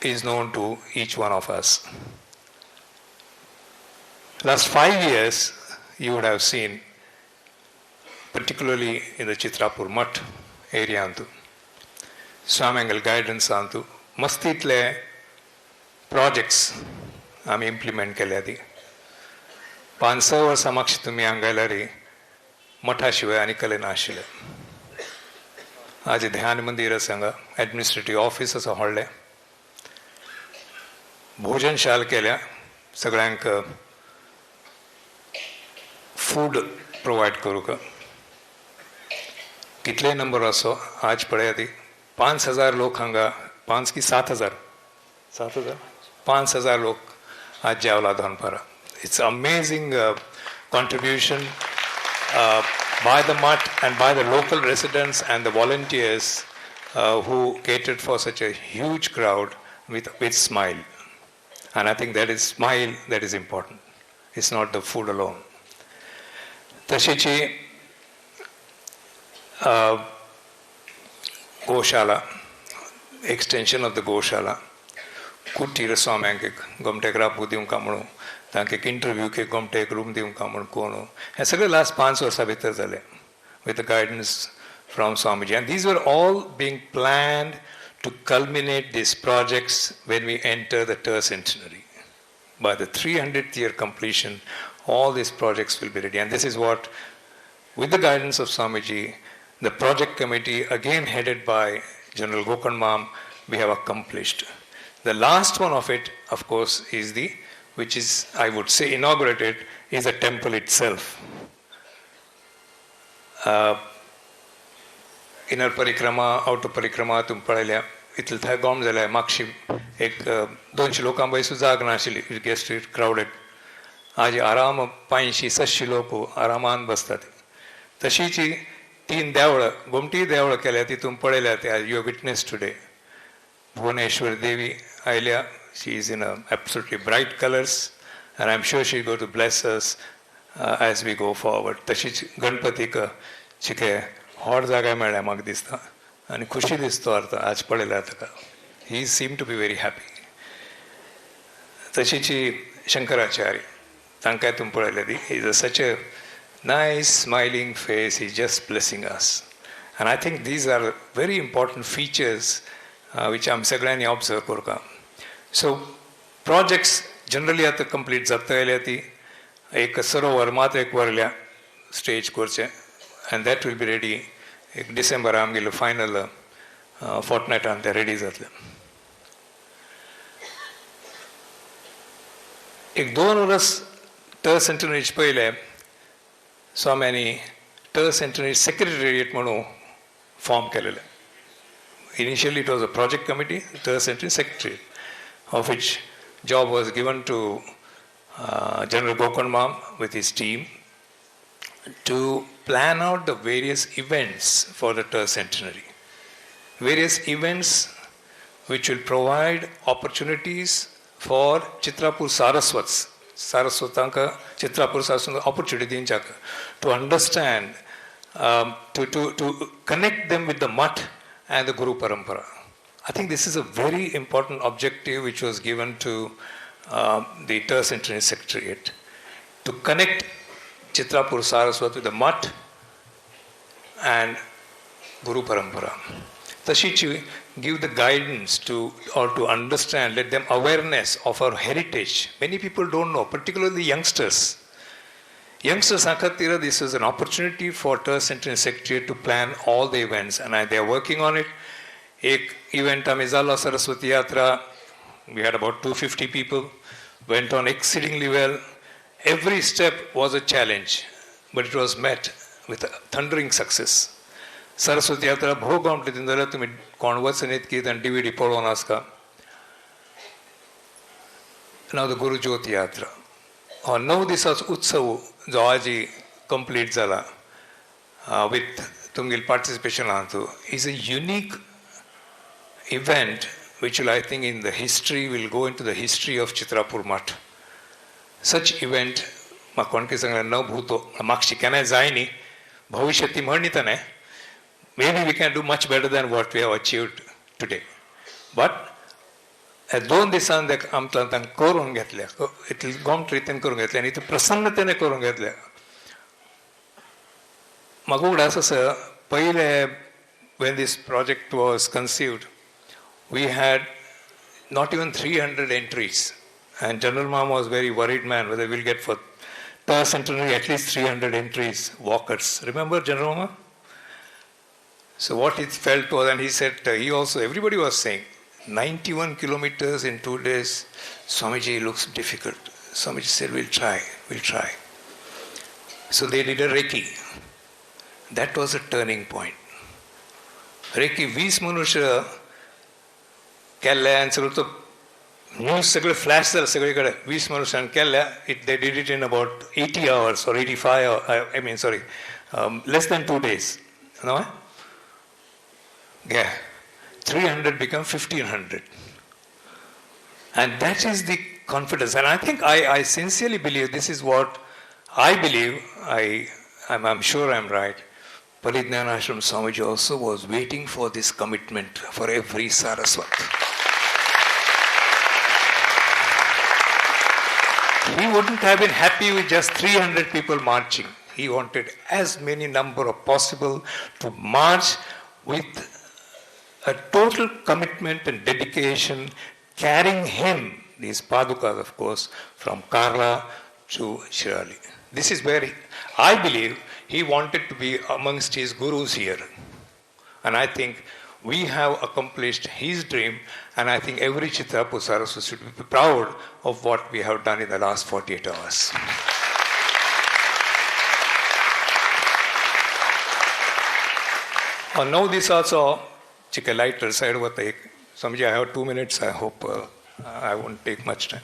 Speaker 7: is known to each one of us. Last 5 years, you would have seen, particularly in the Chitrapur Mutt area antu, Swami amgil guidance antu, मस्तीतले projects आमी implement केल्या ती 500 वर्सां मागची तुमी हांगायल्यारी मठा शिवाय आनी कले नाशिल्ले. आज ध्यान मंदिर आसा हांगा, एडमिनिस्ट्रेटिव्ह ऑफिस आसा व्हडलें, भोजनशाल केल्या, सगळ्यांक फूड प्रोवायड करूंक. कितले नंबर असो आज पळया ती 5000 लोक हांगा, 5 की 7000 5000 लोग आज जेवला दनपारा. It's amazing contribution by the mutt and by the local residents and the volunteers who catered for such a huge crowd with smile. And I think that is smile that is important. It's not the food alone. तशीची Goshala, extension of the Goshala, कुटीर स्वाम्यांक गोमटेक राबू दिवंक म्हणून तांकां एक interview के गोमटेक room दिवंक म्हणून कोण हें सगळें लास्ट 5 वर्सां भितर जालें with the guidance from Swamiji. And these were all being planned to culminate these projects when we enter the tercentenary. By the 300th year completion, all these projects will be ready. And this is what, with the guidance of Swamiji, the project committee, again headed by General Gokarn Mam, we have accomplished. The last one of it, of course, is which is, I would say, inaugurated, is the temple itself. Inner Parikrama, Outer Parikrama, तुम पळयल्या इतले थंय गॉम जाल्या मागशी एक 200 लोकां पयसू जाग नाशिल्ली, guest crowded. आज आराम 500-600 लोक आरामान बसतात. तशीच ही 3 देवळं गोमटी देवळं केल्या तितून पळयल्या ते you witness today. Bhuvaneshwar Devi आयल्या, she is in absolutely bright colours and I'm sure she's going to bless us as we go forward. तशीच गणपतीक चिके व्हड जागा मेळ्ळ्या म्हाका दिसता आनी खुशी दिसता अर्थ आज पळयल्या ताका. He seem to be very happy. तशीच शंकराचार्य तांकां तुमी पळयल्या ती is such a nice smiling face, he just blessing us. आनी I think these are very important features which आमी सगळ्यांनी ऑब्जर्व करता. सो प्रोजेक्ट्स जनरली आतां कंप्लीट जाता आयल्या ती एक सरोवर मात एक व्हरल्या स्टेज करचें आनी दॅट वील बी रेडी. एक डिसेंबरा आमगेलो फायनल फोर्टनायटान तें रेडी जातलें. एक 2 वर्स टर सेंटनरीज पयले स्वाम्यांनी टर सेंटनरी सेक्रेटरिएट म्हणून फॉर्म केलेलें. Initially it was a project committee, tercentenary secretary, of which job was given to General Gokarnam with his team to plan out the various events for the Ter Centenary. Various events which will provide opportunities for Chitrapur Saraswats. Saraswatanka Chitrapur Saraswat opportunity to understand, to connect them with the Math and the Guru Parampara. I think this is a very important objective which was given to the Ter Centenary Secretariat, to connect Chitrapur Saraswat with the Math and Guru Parampara. Tashichi give the guidance to or to understand, let them awareness of our heritage. Many people don't know, particularly youngsters. Youngsters Akatira, this is an opportunity for Ter Centenary Secretariat to plan all the events, and they are working on it. एक event Amizala Saraswati Yatra, we had about 250 people, went on exceedingly well. Every step was a challenge, but it was met with a thundering success. Saraswati Yatra भोग म्हटली जाल्यार तुमी कोण वचनीत की तांणी DVD पळोवन आसता. Now the Guru Jyoti Yatra. हो 9 दिसाचो उत्सव जो आज कंप्लीट जाला with तुमगेल participation हातू is a unique event which will, I think, in the history, will go into the history of Chitrapur Math. Such event, म्हाका कोण कितें सांगलें न भूतो म्हाका केन्नाय जाय न्ही, भविश्य ती म्हणनी ताणें, maybe we can do much better than what we have achieved today. But 2 दिसान आमकां तांकां करून घेतल्या, इतले गोमट रितीन करून घेतल्या आनी इतले प्रसन्नतेने करून घेतल्या. म्हाका उगडास आसा पयले when this project was conceived, we had not even 300 entries, and General Mama was very worried man whether we'll get for Ter Centenary at least 300 entries, walkers. Remember General Mama? So what he felt was, and he said, he also, everybody was saying 91 kilometers in 2 days, Swamiji looks difficult. Swamiji said, we'll try. So they did a Reiki. That was a turning point. Reiki 20 मनुष्य केल्ले आनी सगळो तो news सगळे flash जाले सगळे कडेन 20 मनशान केल्ले. they did it in about 80 hours or 85 I mean sorry less than 2 days. No? Yeah. 300 become 1500. And that is the confidence. And I think I sincerely believe this is what I believe. I'm sure I'm right. Paridhyana Ashram Swamiji also was waiting for this commitment for every Saraswat. He wouldn't have been happy with just 300 people marching. He wanted as many number of possible to march with a total commitment and dedication, carrying him, these Padukas of course, from Karla to Shirali. This is where I believe he wanted to be amongst his gurus here. And I think we have accomplished his dream, and I think every Chitrapur Saraswat should be proud of what we have done in the last 48 hours. Now this also, Chika lighter side of the Swamiji, I have 2 minutes, I hope I won't take much time.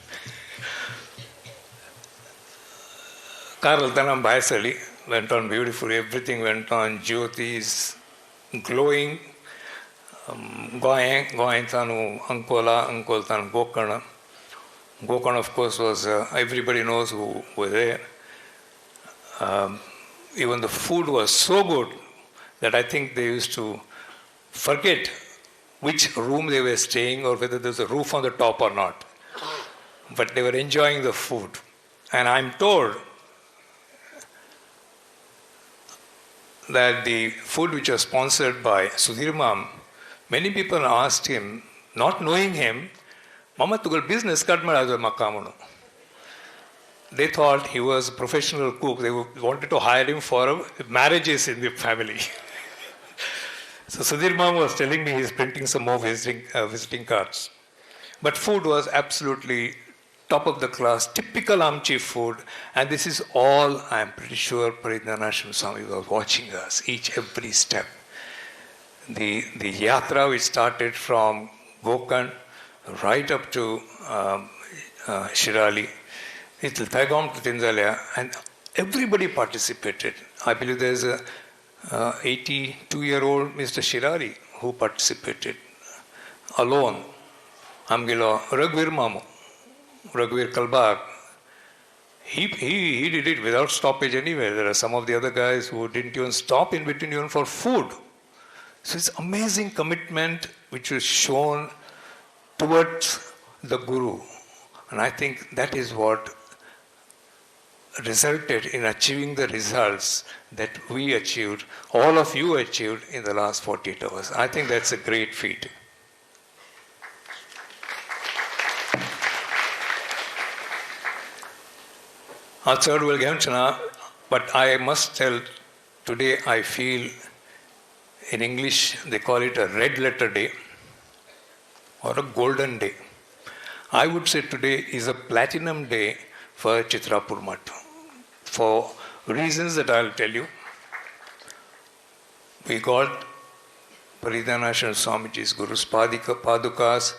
Speaker 7: Karl Tanam Bhaisali, went on beautifully. Everything went on. Jyotis glowing. Goyen Tanu, Ankola, Ankol Tan Gokarna. Gokarna, of course, was, everybody knows who were there. Even the food was so good that I think they used to forget which room they were staying or whether there's a roof on the top or not. But they were enjoying the food. And I'm told that the food which was sponsored by Sudhir Mam, many people asked him, not knowing him, Mama tugal business cut makamunu. They thought he was a professional cook. They wanted to hire him for marriages in the family. So Sudhir Mam was telling me he's printing some more visiting cards. But food was absolutely top of the class, typical Amchi food. And this is all, I'm pretty sure, Paridhanashram Swami was watching us, every step. The yatra which started from Gokarn right up to Shirali, it's Taigam to Tinzalaya, and everybody participated. I believe there's a 82-year-old Mr. Shirali who participated alone. Amgilo Raghuveer Mamu, Raghuveer Kalbag, he did it without stoppage anywhere. There are some of the other guys who didn't even stop in between even for food. So it's amazing commitment which was shown towards the Guru. And I think that is what resulted in achieving the results that we achieved, all of you achieved in the last 48 hours. I think that's a great feat. Our third will give Chana, but I must tell, today I feel, in English they call it a red letter day or a golden day. I would say today is a platinum day for Chitrapur Mutt, for reasons that I'll tell you. We got Paridhanashram Swamiji's Guru's Padukas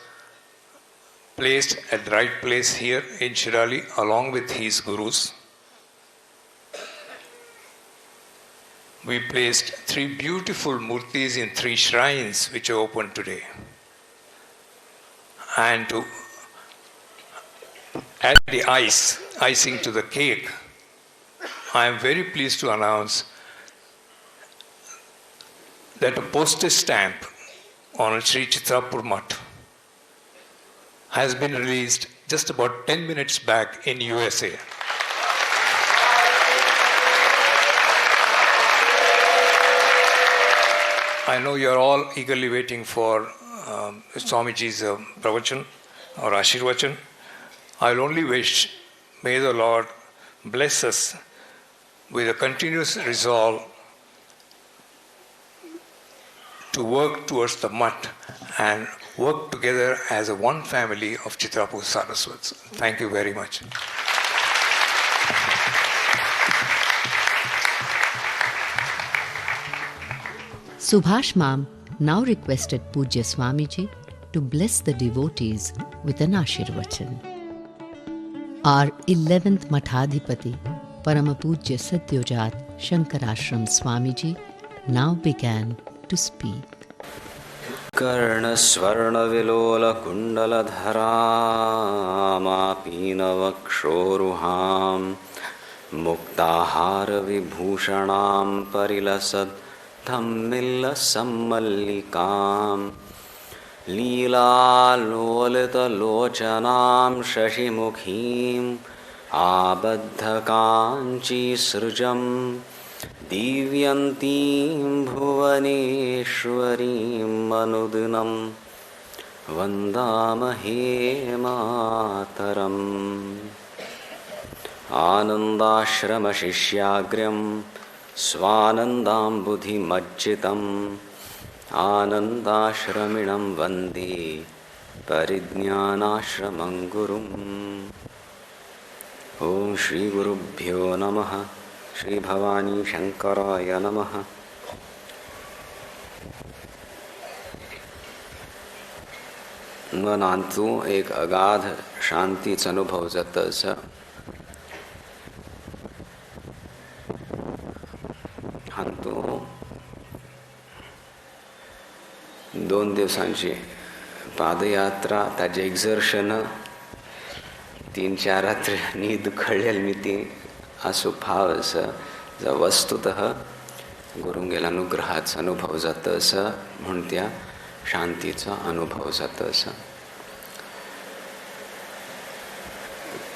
Speaker 7: placed at the right place here in Shirali along with his Gurus. We placed 3 beautiful murtis in 3 shrines which are open today. And to add the icing to the cake, I am very pleased to announce that a postage stamp on Sri Chitrapur Mutt has been released just about 10 minutes back in USA. I know you are all eagerly waiting for Swamiji's pravachan or Ashirvachan. I will only wish, may the Lord bless us with a continuous resolve to work towards the Mutt and work together as a one family of Chitrapur Saraswats. Thank you very much.
Speaker 1: Subhash Mam now requested Pujya Swamiji to bless the devotees with an Ashirvachan. Our 11th Mathadhipati, Paramapujya Satyojat Shankarashram Swamiji now began to speak.
Speaker 8: कर्णस्वर्णविलोलकुण्डलधरामापीनवक्षोरुहां मुक्ताहारविभूषणां परिलसद् धम्मिल्लसम्मल्लिकां लीलालोलितलोचनां शशिमुखीम् आबद्धकाञ्चीसृजं दिव्यन्तीं भुवनेश्वरीं अनुदिनं वन्दामहे मातरम् आनन्दाश्रमशिष्याग्र्यं स्वानन्दाम्बुधिमज्जितम् आनन्दाश्रमिणं वन्दे परिज्ञानाश्रमं गुरुम् ॐ श्रीगुरुभ्यो नमः श्री भवानी शंकराय नमः। मनांतू एक अगाध शांतीचा अनुभव जाता दिवसांची पादयात्रा, ताजे एक्झर्शन, 3-4 रात्री न्हीद कळलेली मी ती असो फाव असं जर वस्तुतः गुरुंगेला अनुग्रहाचा अनुभव जातं असं म्हूण त्या शांतीचा अनुभव जातं असं.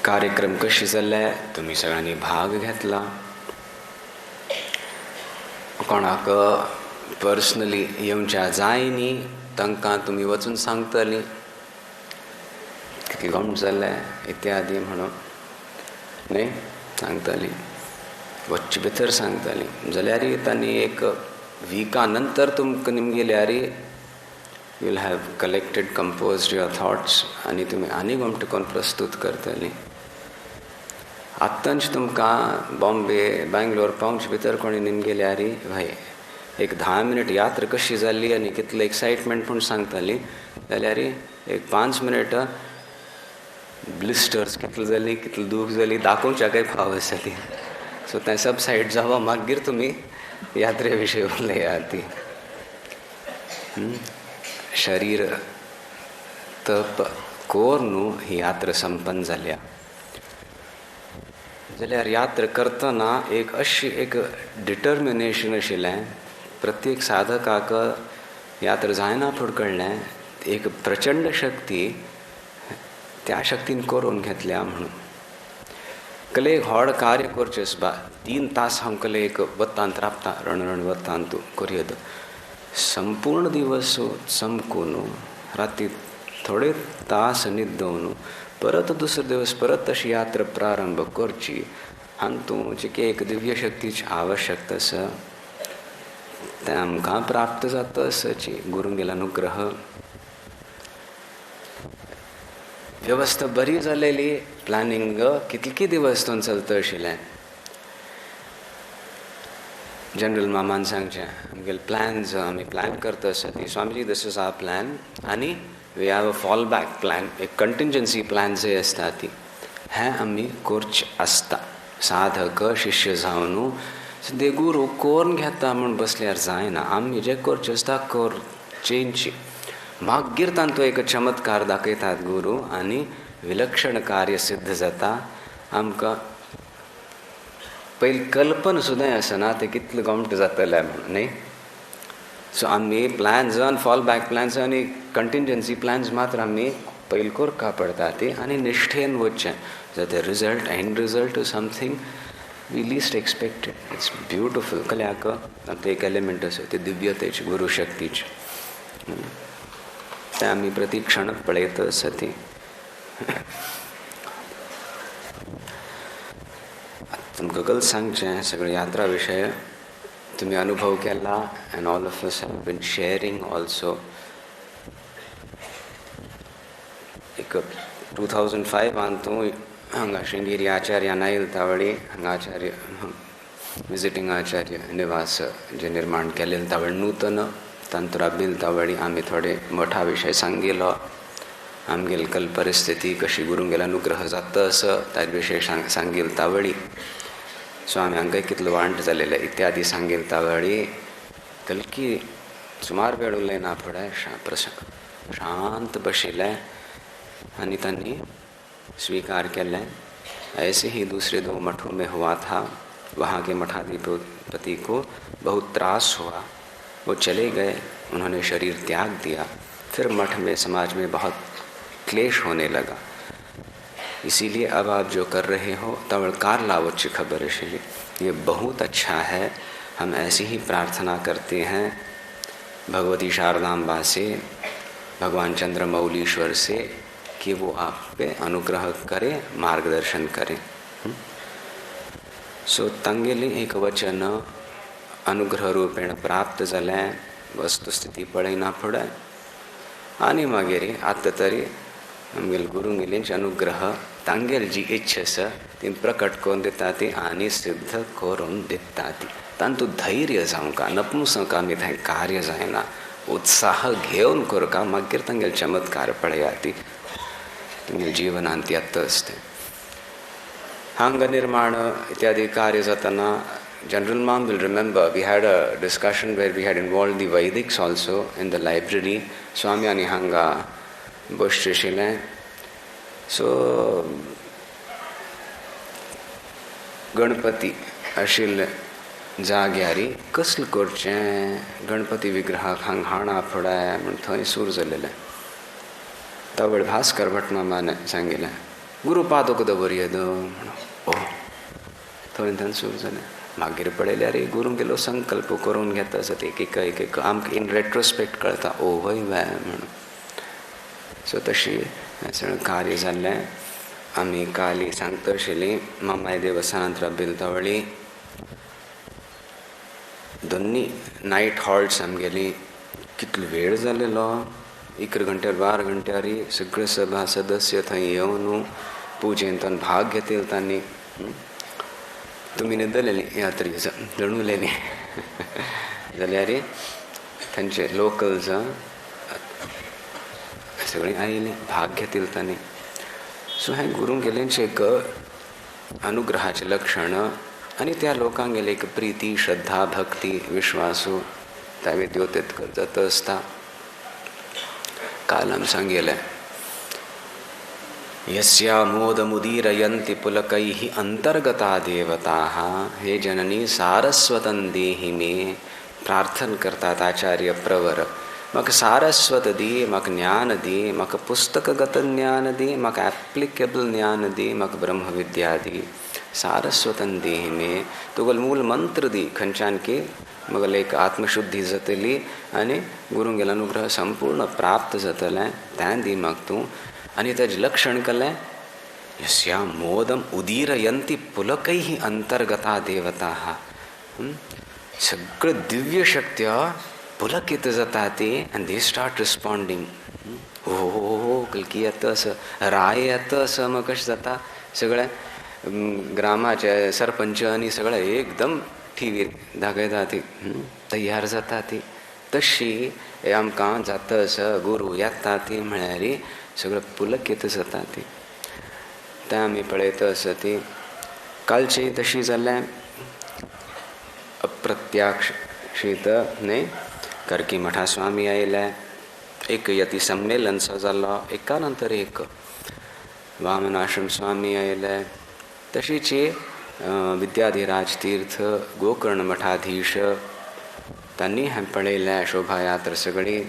Speaker 8: कार्यक्रम कशी जाल्ले, तुम्ही सगळ्यांनी भाग घेतला. कोणाक पर्सनली येवच्या जाय न्ही तांकां तुमी वचून सांगतली कितलें गंमत जाल्लें इत्यादी म्हणून न्ही सांगतली, वच्चे भितर सांगतली जाल्यार तांणी एक विका नंतर तुमकां निमगेल्यार you will have collected composed your thoughts आनी तुमी आनी गंमट करून प्रस्तूत करतली. आत्तांच तुमकां बॉम्बे बेंगलोर पावचे भितर कोणी निमगेल्यार भाई एक 10 मिनट यात्रा कशी जाल्ली आनी कितलें एक्सायटमेंट म्हूण सांगताली जाल्यार एक 5 मिनट ब्लिस्टर्स कितली जाली, कितली दूख जाली दाखोवच्या काही फाव आसली. सो तें सब सायड जावं मागीर तुमी यात्रे विशीं उलयात. ती शरीर तप कोर न्हू ही यात्रा संपन्न जाल्या जाल्यार यात्रा करतना एक अशी एक डिटर्मिनेशन आशिल्लें प्रत्येक साधकाक यात्रा जायना फुडें कळ्ळें एक प्रचंड शक्ती त्या शक्तीन करून घेतल्या म्हणून. कले एक व्हड कार्य करचें आसपा 3 तास हांव कले एक वतांत राबता रण वतांत करयत संपूर्ण दिवस चमकून राती थोडे तास न्हिदोवन परत दुसरे दिवस परत अशी यात्रा प्रारंभ करची हातूंत जी एक दिव्य शक्तीची आवश्यकता आसा तें आमकां प्राप्त जाता आसची गुरुंगेलो अनुग्रह. व्यवस्था बरी जालेली, प्लॅनिंग कितले दिवस तो चलता आशिल्लें. जनरल मामान सांगचें आमगेले प्लॅन्स आमी प्लॅन करता आसा ती Swamiji this is our plan आनी we have a fall back plan, एक कंटिंजन्सी प्लॅन जे आसता ती हें आमी करचें आसता. साधक शिष्य जावन ते गुरू करून घेता म्हूण बसल्यार जायना. आमी जें करचें आसता करचेंची मागीर तांतूं एक चमत्कार दाखयतात गुरू आनी विलक्षण कार्य सिद्ध जाता. आमकां पयलीं कल्पना सुद्दां आसना तें कितलें गंमट जातलें म्हणून न्ही. सो आमी प्लॅन्स आनी फॉल बॅक प्लॅन्स आनी कंटिंजन्सी प्लॅन्स मात्र आमी पयलीं करपा पडटा ती आनी निश्ठेन वचचें जाल्यार result end result something we least expected. It's beautiful. कल्याक आमचो एक एलिमेंट आसा ती दिव्यतेची गुरू शक्तीची तें आमी प्रती क्षण पळयता आसा ती. तुमकां गल सांगचें सगळे यात्रा विशय तुमी अनुभव केला and all of us have been sharing also. एक 2005 तूं हांगा श्रृंगेरी आचार्य नायल तावळी हांगा आचार्य विजिटींग आचार्य निवास जे निर्माण केलें तावळ नूतन तंत्रा बिल तावळी आमी थोडे मठा विशय सांगिल्लो. आमगेली कल परिस्थिती कशी गुरुंगेलो अनुग्रह जाता असो ताजे विशय सांगिल्ल तावळी. सो आमी हांकां कितलो वांट जालेले इत्यादी सांगिल्ल तावळी कलकी सुमार वेळ उलयना फुडें शांत बशिल्ले आनी तांणी स्वीकार केलें. ऐसे ही दूसरे 2 मठों में हुआ था. वहाँ के मठाधिपति को बहुत त्रास हुआ, वो चले गए, उन्होंने शरीर त्याग दिया. फिर मठ में समाज में बहुत क्लेश होने लगा. इसीलिए अब आप जो कर रहे हो तवड़कार लावच्ची खबर है ये बहुत अच्छा है. हम ऐसी ही प्रार्थना करते हैं भगवती शारदाम्बा से, भगवान चंद्रमौलीश्वर से कि वो आप पे अनुग्रह करे, मार्गदर्शन करे. सो तांगेली एक वचन अनुग्रह रूपेण प्राप्त जालें. वस्तुस्थिती पळयना फुडें आनी मागीर आतां तरी आमगेले गुरुंगेलींचे अनुग्रह तांगेली जी इच्छा आसा ती प्रकट करून दिता ती आनी सिद्ध करून दिता ती. तांतूं धैर्य जावंका नपुंसक आमी थंय कार्य जायना. उत्साह घेवन करका मागीर तांगेले चमत्कार पळया ती तुमगे जिवनांत येता आसता. हांगा निर्माण इत्यादी कार्य जातना General Mom will remember we had a discussion where we had involved the Vedics also in the library. Swami Anihanga Bush Trishile. So Ganpati Ashil जाग्यारी कसलं करचें गणपती विग्रहाक हांगा हाणा पडाय म्हण थंय सूर जालेलें तवळ भास्कर भटमामाने सांगिल्लें गुरुपादुक दवरया म्हण ओ थंय थंय सूर जालें मागीर पळयल्यार गुरू गेलो संकल्प करून घेता आसत एक एक आमकां इन रेट्रोस्पेक्ट कळटा ओ वय वय म्हणून सो तशी सगळें कार्य जाल्लें आमी काली सांगता आशिल्लीं मामाय देवस्थानांत बिलतावळी दोन्ही नाईट हॉल्ट्स आमगेली कितलो वेळ जालेलो 1 घंट्यार 12 घंट्यारी सगळे सभा सदस्य थंय येवन पुजेंत भाग घेतले तांणी तुमी न्हिदलेली यात्री जणुलेली जाल्यार थंयचे लोकल्स सगळीं आयलीं भाग घेतले तांणी सो हें गुरू गेलेंचें एक अनुग्रहाचें लक्षण आणि त्या लोकांक गेले एक प्रीती श्रद्धा भक्ती विश्वासू त्यावे द्योतीत करत असता काल आम सांगेले यस्या मोद मुदीरयन्ति पुलकैः अंतर्गता देवताः हे जननी सारस्वतं देहि मे प्रार्थना करतात आचार्य प्रवर म्हाका सारस्वत दी म्हाका ज्ञान दी म्हाका पुस्तकगत ज्ञान दी म्हाका एप्लिकेबल ज्ञान दी म्हाका ब्रह्मविद्या दी सारस्वतन देह में तुगल मूल मंत्र दी खंचान की मगल एक आत्मशुद्धी जातली आनी गुरूंगेल अनुग्रह संपूर्ण प्राप्त जातलें तें दी म्हाका तूं आनी तेजें लक्षण केलें यस्या मोदम उदीरयन्ति पुलकैः अंतर्गता देवताः सगळ्यो दिव्य शक्त्यो पुलकित जाता ती आनी दे स्टार्ट रिस्पॉन्डिंग हो कलकी येता असं राय येता असं मग कशें जाता सगळें ग्रामाचे सरपंच आनी सगळे एकदम टीव्हीर दाखयता ती तयार जाता ती तशी आमकां जाता गुरू येता ती म्हळ्यार सगळें पुलकीत जाता ती तें आमी पळयता आसा ती कालची तशी जाल्लें अप्रत्याक्षीत न्ही करकी मठा स्वामी आयले एक यती संमेलन सो जाल्लो एका नंतर एक वामनाश्रम स्वामी आयले तशीच विद्याधिराज तीर्थ गोकर्ण मठाधीश तांणी हें पळयलें शोभायात्रा सगळी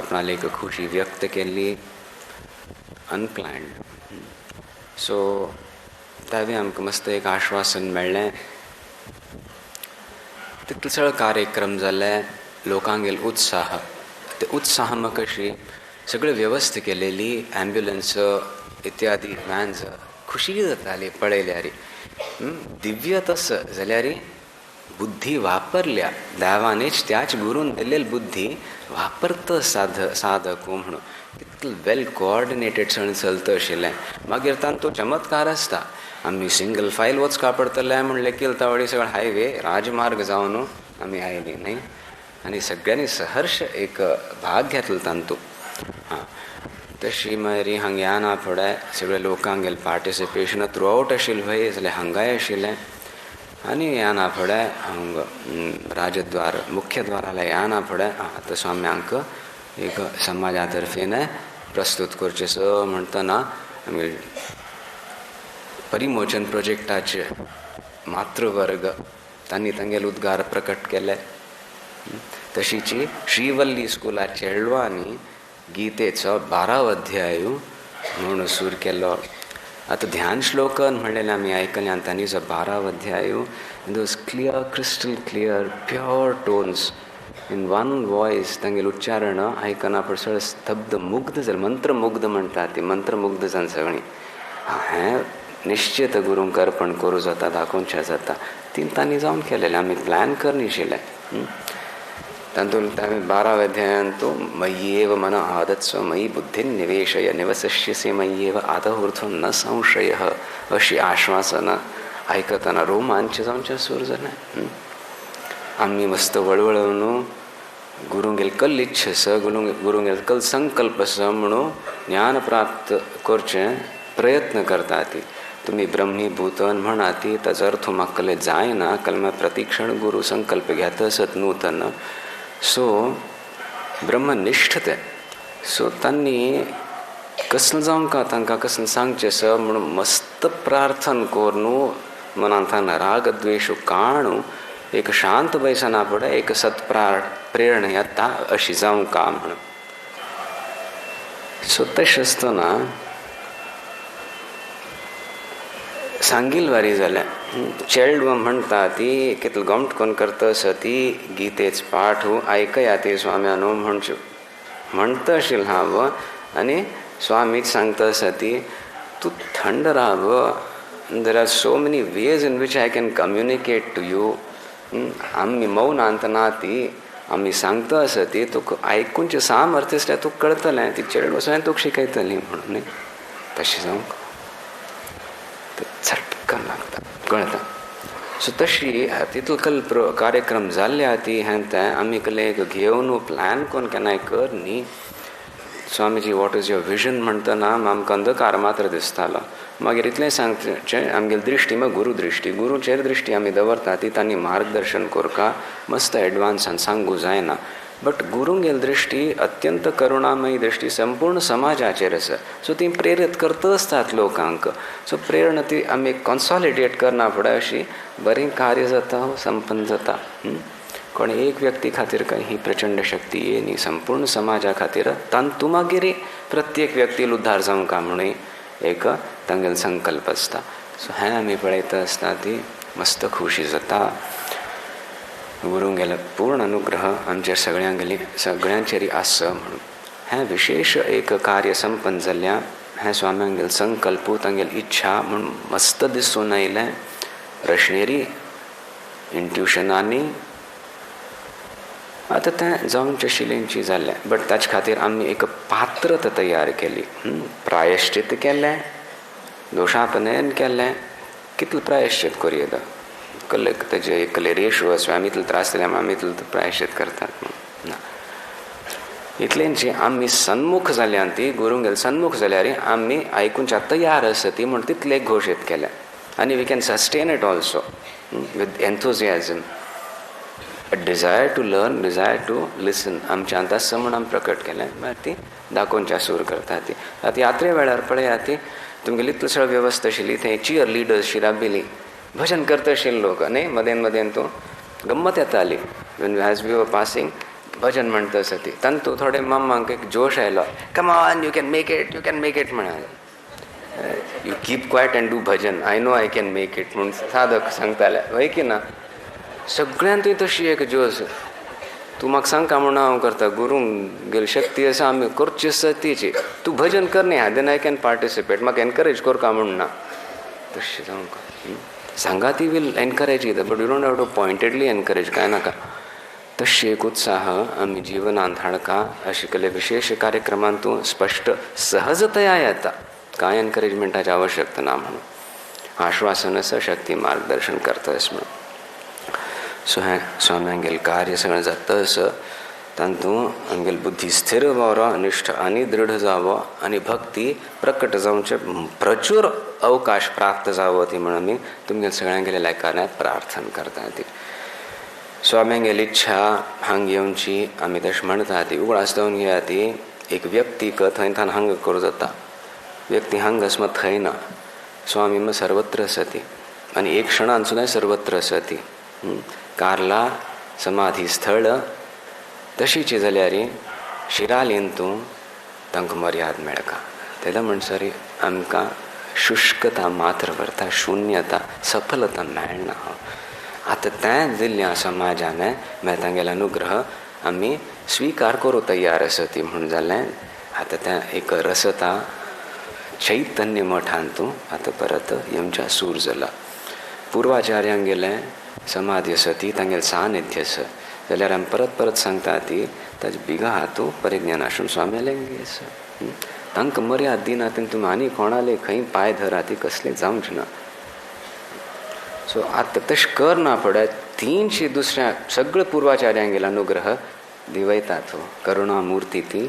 Speaker 8: आपणाली एक खुशी व्यक्त केली अनप्लॅन्ड सो तावे आमकां मस्त एक आश्वासन मेळ्ळें तितलो सगळो कार्यक्रम जाले लोकांगेल उत्साह ते उत्साह म्हाका कशी सगळी वेवस्था केलेली एम्ब्युलन्स इत्यादी व्हॅन्स खुशी जाताली पळयल्यार दिव्य तसं जाल्यार बुद्धी वापरल्या देवानेच त्याच गुरून दिल्लेली बुद्धी वापरता साधक म्हणून कितलें वेल कोऑर्डिनेटेड सण चलता आशिल्लें मागीर तांचो चमत्कार आसता आमी सिंगल फायल वचका पडटलें म्हणलें किलतावडी सगळें हायवे राजमार्ग जावन आमी आयलीं न्ही आनी सगळ्यांनी सहर्ष एक भाग घेतलो तांतू हां तशी मागीर हांगा येना फुडें सगळ्या लोकांगेल पार्टिसिपेशन थ्रू आवट आशिल्लें खंय जाल्यार हांगाय आशिल्लें आनी येना फुडें हांगा राजद्वार मुख्य द्वाराला येना फुडें आतां स्वामी हांकां एक समाजा तर्फेन प्रस्तूत करचें सो म्हणटना आमी परिमोचन प्रोजेक्टाचे मातृवर्ग तांणी तांगेले उद्गार प्रकट केले तशीच श्रीवल्ली स्कुलाच्या चेडवांनी गीतेचो 12 अध्याय म्हणून सूर केलो आतां ध्यान श्लोकन म्हणलेलें आमी आयकलें आनी तांणी जो 12 अध्याय those clear crystal clear pure tones in one voice तांगेलें उच्चारण आयकना पूण सगळें स्तब्ध मुग्ध जालें मंत्रमुग्ध म्हणटा ती मंत्रमुग्ध जावन सगळीं हें निश्चित गुरूंक अर्पण करूं जाता दाखोवचें जाता ती तांणी जावन केलेलें आमी प्लॅन करनाशिल्लें तातूंत हांवें 12 अध्यायांत मय्येव मन आदत्स्व मयि बुद्धिं निवेशय निवसिष्यसि मय्येव आदहूर्ध्वं न संशयः अशी आश्वासनां आयकतना रोमांच जावचें सूर जालें आमी मस्त वळवळून गुरूंगेल कल इच्छा स गुरूंगेल कल संकल्प स म्हणून ज्ञान प्राप्त करचें प्रयत्न करता ती तुम्ही ब्रह्मीभूतन म्हणा ती ताचो अर्थ म्हाका कसले जायना कलमा प्रतिक्षण गुरु संकल्प घेता असत नूतन सो ब्रह्मनिष्ठ ते सो तांणी कसलं जावंका तांकां कसलं सांगचें स म्हणून मस्त प्रार्थन करून मनांतल्यान राग द्वेष काणू एक शांत बैसना पडे एक प्रेरणा येता अशी जावंका म्हणून सो तशें आसतना सांगील वारी जाल्या चेल्ड म्हणटा ती कितलो गमट कोण करता आसा ती गीतेच पाठ आयकया ते स्वाम्यानो म्हणच्यो म्हणटा आशिल्लो हांव आनी स्वामीच सांगता आसा ती तूं थंड राव there are so many ways in which I can communicate to you आमी मौनांत ना ती आमी सांगता आसा ती तुका आयकूनचें सामर्थ्य आसल्यार तुका कळटलें ती चेडूं वचून तुका शिकयतली म्हणून तशें जावंक झटकन लागता कळटा सो तशी तितलो कल्प कार्यक्रम जाल्ल्या ती हें तें आमी कसलें एक घेवन प्लॅन कोण केन्नाय कर न्ही Swamiji what is your vision म्हणटना आमकां अंधकार मात्र दिसतालो मागीर इतलें सांगचें आमगेली दृश्टी मग गुरूचेर दृश्टी आमी दवरता ती तांणी मार्गदर्शन कोरका मस्त एडवान्सान सांगू जायना बट गुरूंगेली दृश्टी अत्यंत करुणामयी दृश्टी संपूर्ण समाजाचेर आसा सो ती प्रेरीत करता आसतात लोकांक सो प्रेरणा ती आमी कॉन्सॉलिडेट करना फुडें अशी बरें कार्य जाता संपन्न जाता कोण एक व्यक्ती खातीर काही ही प्रचंड शक्ती ये न्ही संपूर्ण समाजा खातीर तांतू मागीर प्रत्येक व्यक्तीला उद्धार जावंका म्हणून एक तांगेलो संकल्प आसता सो हें आमी पळयता आसता ती मस्त खुशी जाता गुरूंगेलो पूर्ण अनुग्रह आमचेर सगळ्यांचेर आस म्हणून हें विशेष एक कार्य संपन्न जाल्ल्या हें स्वाम्यांगेलो संकल्प तांगेली इच्छा म्हणून मस्त दिसून आयलें रशनेरी इंट्युशनांनी आतां तें जावंचे शिलेंची जाल्लें बट ताचे खातीर आमी एक पात्रता तयार केली प्रायश्चित केलें दोशापनयन केलें कितलें प्रायश्चित करूं कसले तेजे एकले रेशो आसूं आमी इतलो त्रास जाल्यार आमी इतलो प्रायश्चित करतात ना इतलेंची आमी सन्मुख जाल्यां ती गुरूंगेल सन्मुख जाल्यार आमी आयकूनच्या तयार आसा ती म्हण तितले घोशीत केलें आनी we can sustain it also with enthusiasm desire to learn desire to listen आमच्या अंतस्थ म्हूण आमी प्रकट केलें मागीर ती दाखोवनच्या सूर करता ती आतां यात्रे वेळार पळयात ती तुमगेली इतलो सगळी वेवस्था आशिल्ली थंय चियर लिडर्स शिराबिली भजन करता आशिल्ले लोक न्ही मदेन तूं गंमत येताली एज वी वर पासींग भजन म्हणटा आसा ती तांतू थोडे मम्मांक एक जोश आयलो come on you can make it म्हणाले you keep quiet and do bhajan I know I can make it म्हणून साधक सांगताले वय की ना सगळ्यांत तशी एक जोश तूं म्हाका सांगता म्हणून हांव करता गुरूंक गेली शक्ती आसा आमी करची आसता तिची तूं भजन कर न्ही देन आय कॅन पार्टिसिपेट म्हाका एनकरेज करता म्हणून ना तशें जावंक सांगा ती वील एनकरेज येता but you don't have to pointedly encourage कांय नाका तशी एक उत्साह आमी जिवनांत हाडका अशें केले विशेष कार्यक्रमांत तूं स्पश्ट सहजतया येता कांय एनकरेजमेंटाची आवश्यकता ना म्हणून आश्वासन आसा शक्ती मार्गदर्शन करतास म्हणून सो हें स्वाम्यांगेलें कार्य सगळें जाता आसा तातूंत आमगेली बुद्धी स्थिर जावो निश्ठ आनी दृढ जावो आनी भक्ती प्रकट जावचे प्रचूर अवकाश प्राप्त जावो ती म्हणून आमी तुमगेल्या सगळ्यांगेल्या लायकांत प्रार्थना करता ती स्वाम्यांगेली इच्छा हांग येवची आमी तशें म्हणटा ती उगडास जावन घेया ती एक व्यक्तीक थंय हांग करूं जाता व्यक्ती हांग आसा थंय ना स्वामी सर्वत्र आसा ती आनी एक क्षणान सुद्दां सर्वत्र आसा ती कार्ला समाधी स्थळ तशीची जाल्यार शिरालीन तूं तांकां मर्याद मेळका तेन्ना म्हणसर आमकां शुष्कता मात्र व्हरता शुन्यता सफलता मेळना आतां तें दिल्ल्या समाजान मागीर तांगेलो अनुग्रह आमी स्विकार करूं तयार आसा ती म्हूण जालें आतां तें एक रसता चैतन्य मठान तूं आतां परत येवच्या सूर जाला पुर्वाचार्यांक गेलें समाधी आसा ती तांगेलें सानिध्य आसा जाल्यार आमी परत सांगता ती ताजे बिगा हातू परिज्ञान आश्रम स्वाम्यालें आसा तांकां मर्याद दिना तुमी आनी कोणाले खंय पांय धरा ती कसलें जावंच ना सो आतां तशें करना फुडें तीनशी दुसऱ्या सगळ्या पुर्वाचार्यांक गेला अनुग्रह दिवयता तो करुणा मुर्ती ती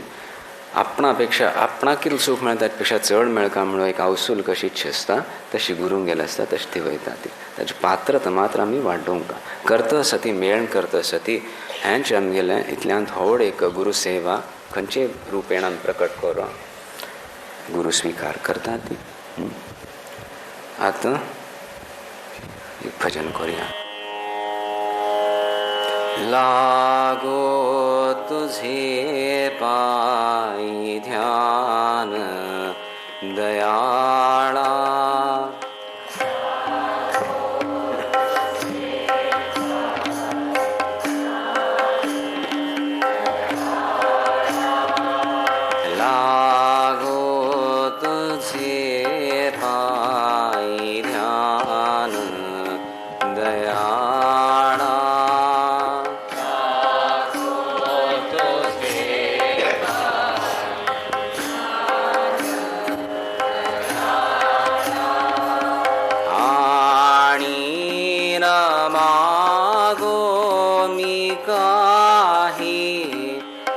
Speaker 8: आपणापेक्षा आपणाकील सुख मेळटा पेक्षा चड मेळका म्हणून एक अवसूल कशी इच्छा आसता तशी गुरूंक गेले आसता तशी ती वयता ती ताची पात्रता मात्र आमी वाडोवंक करता सती मेळण करता सती हेंच आमगेलें इतल्यांत व्हड एक गुरू सेवा खंयचे रुपेणान प्रकट करून गुरू स्विकार करता ती. आतां एक भजन करुया. लागो तुझे पायी ध्यान दयाळा लागो तुझे पायी ध्यान दयाळा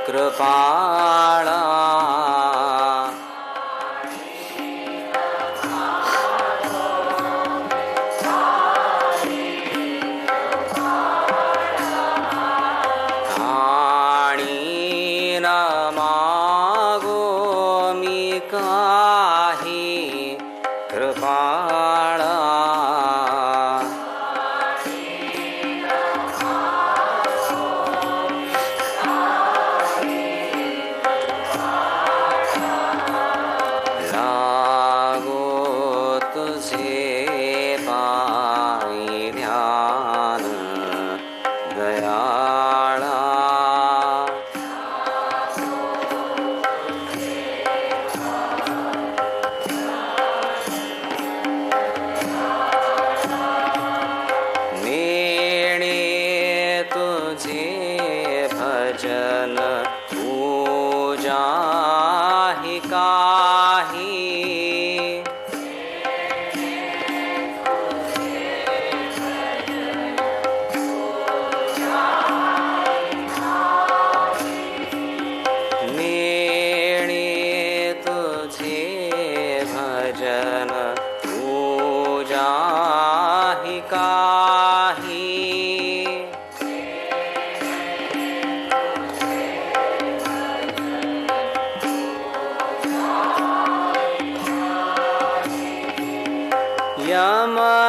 Speaker 8: कृपाळा आणि न मागो मी काही कृपाळा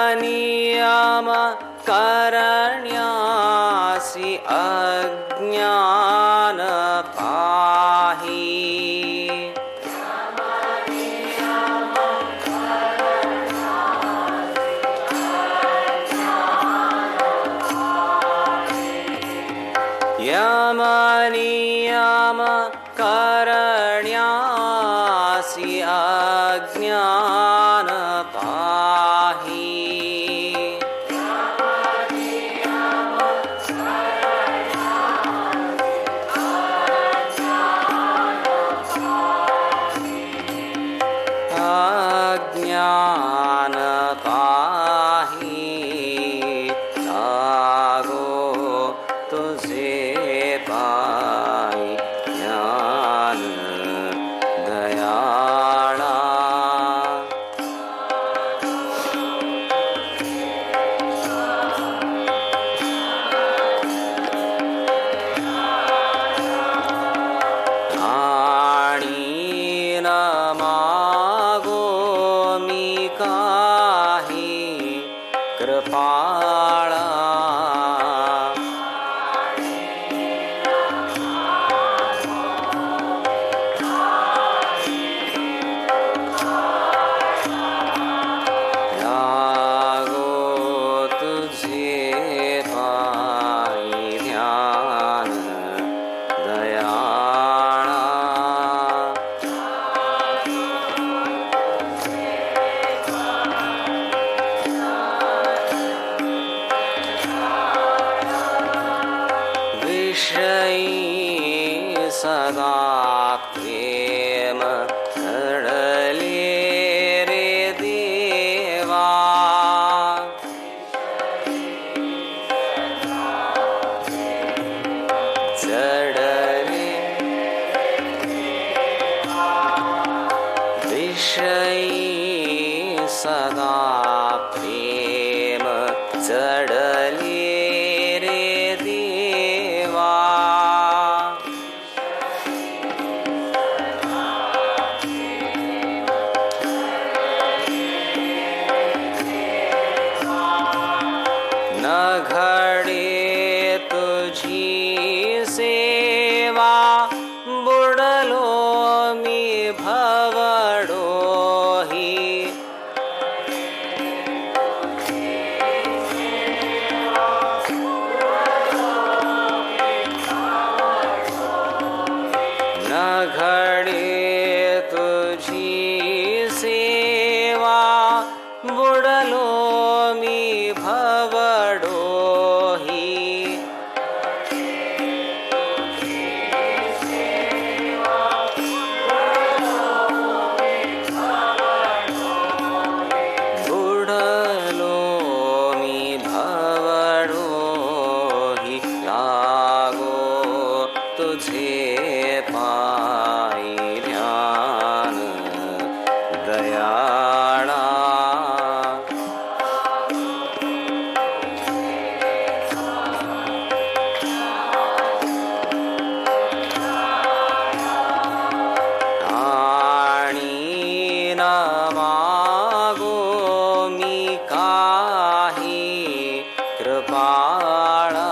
Speaker 8: यमनियम करण्यासी अज्ञान पाही यमनियम करण्यासी अज्ञान पाही अज्ञान पाही लागो तुझे पाई ज्ञान दयाळा आणि न मागो मी काही कृपाळा लागो तुझे पायी ध्यान दयाळा सदा प्रेम चढले रे देवा. न घडे तुझी सेवा बुडलो मी भवडोही. न घडे तुझी सेवा बुडलो मी भवडोही. बुडलो मी भवडोही. लागो तुझे पायी ध्यान दयाळा. आणि न मागो मी काही कृपाळा.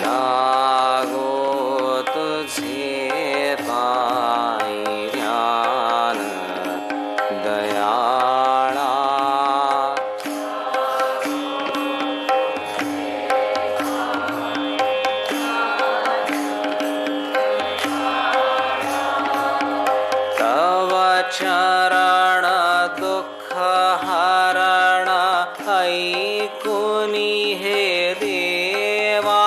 Speaker 8: लागो तुझे पायी ध्यान दयाळा. तव चरण दुःख हरण ऐकुनी हे देवा.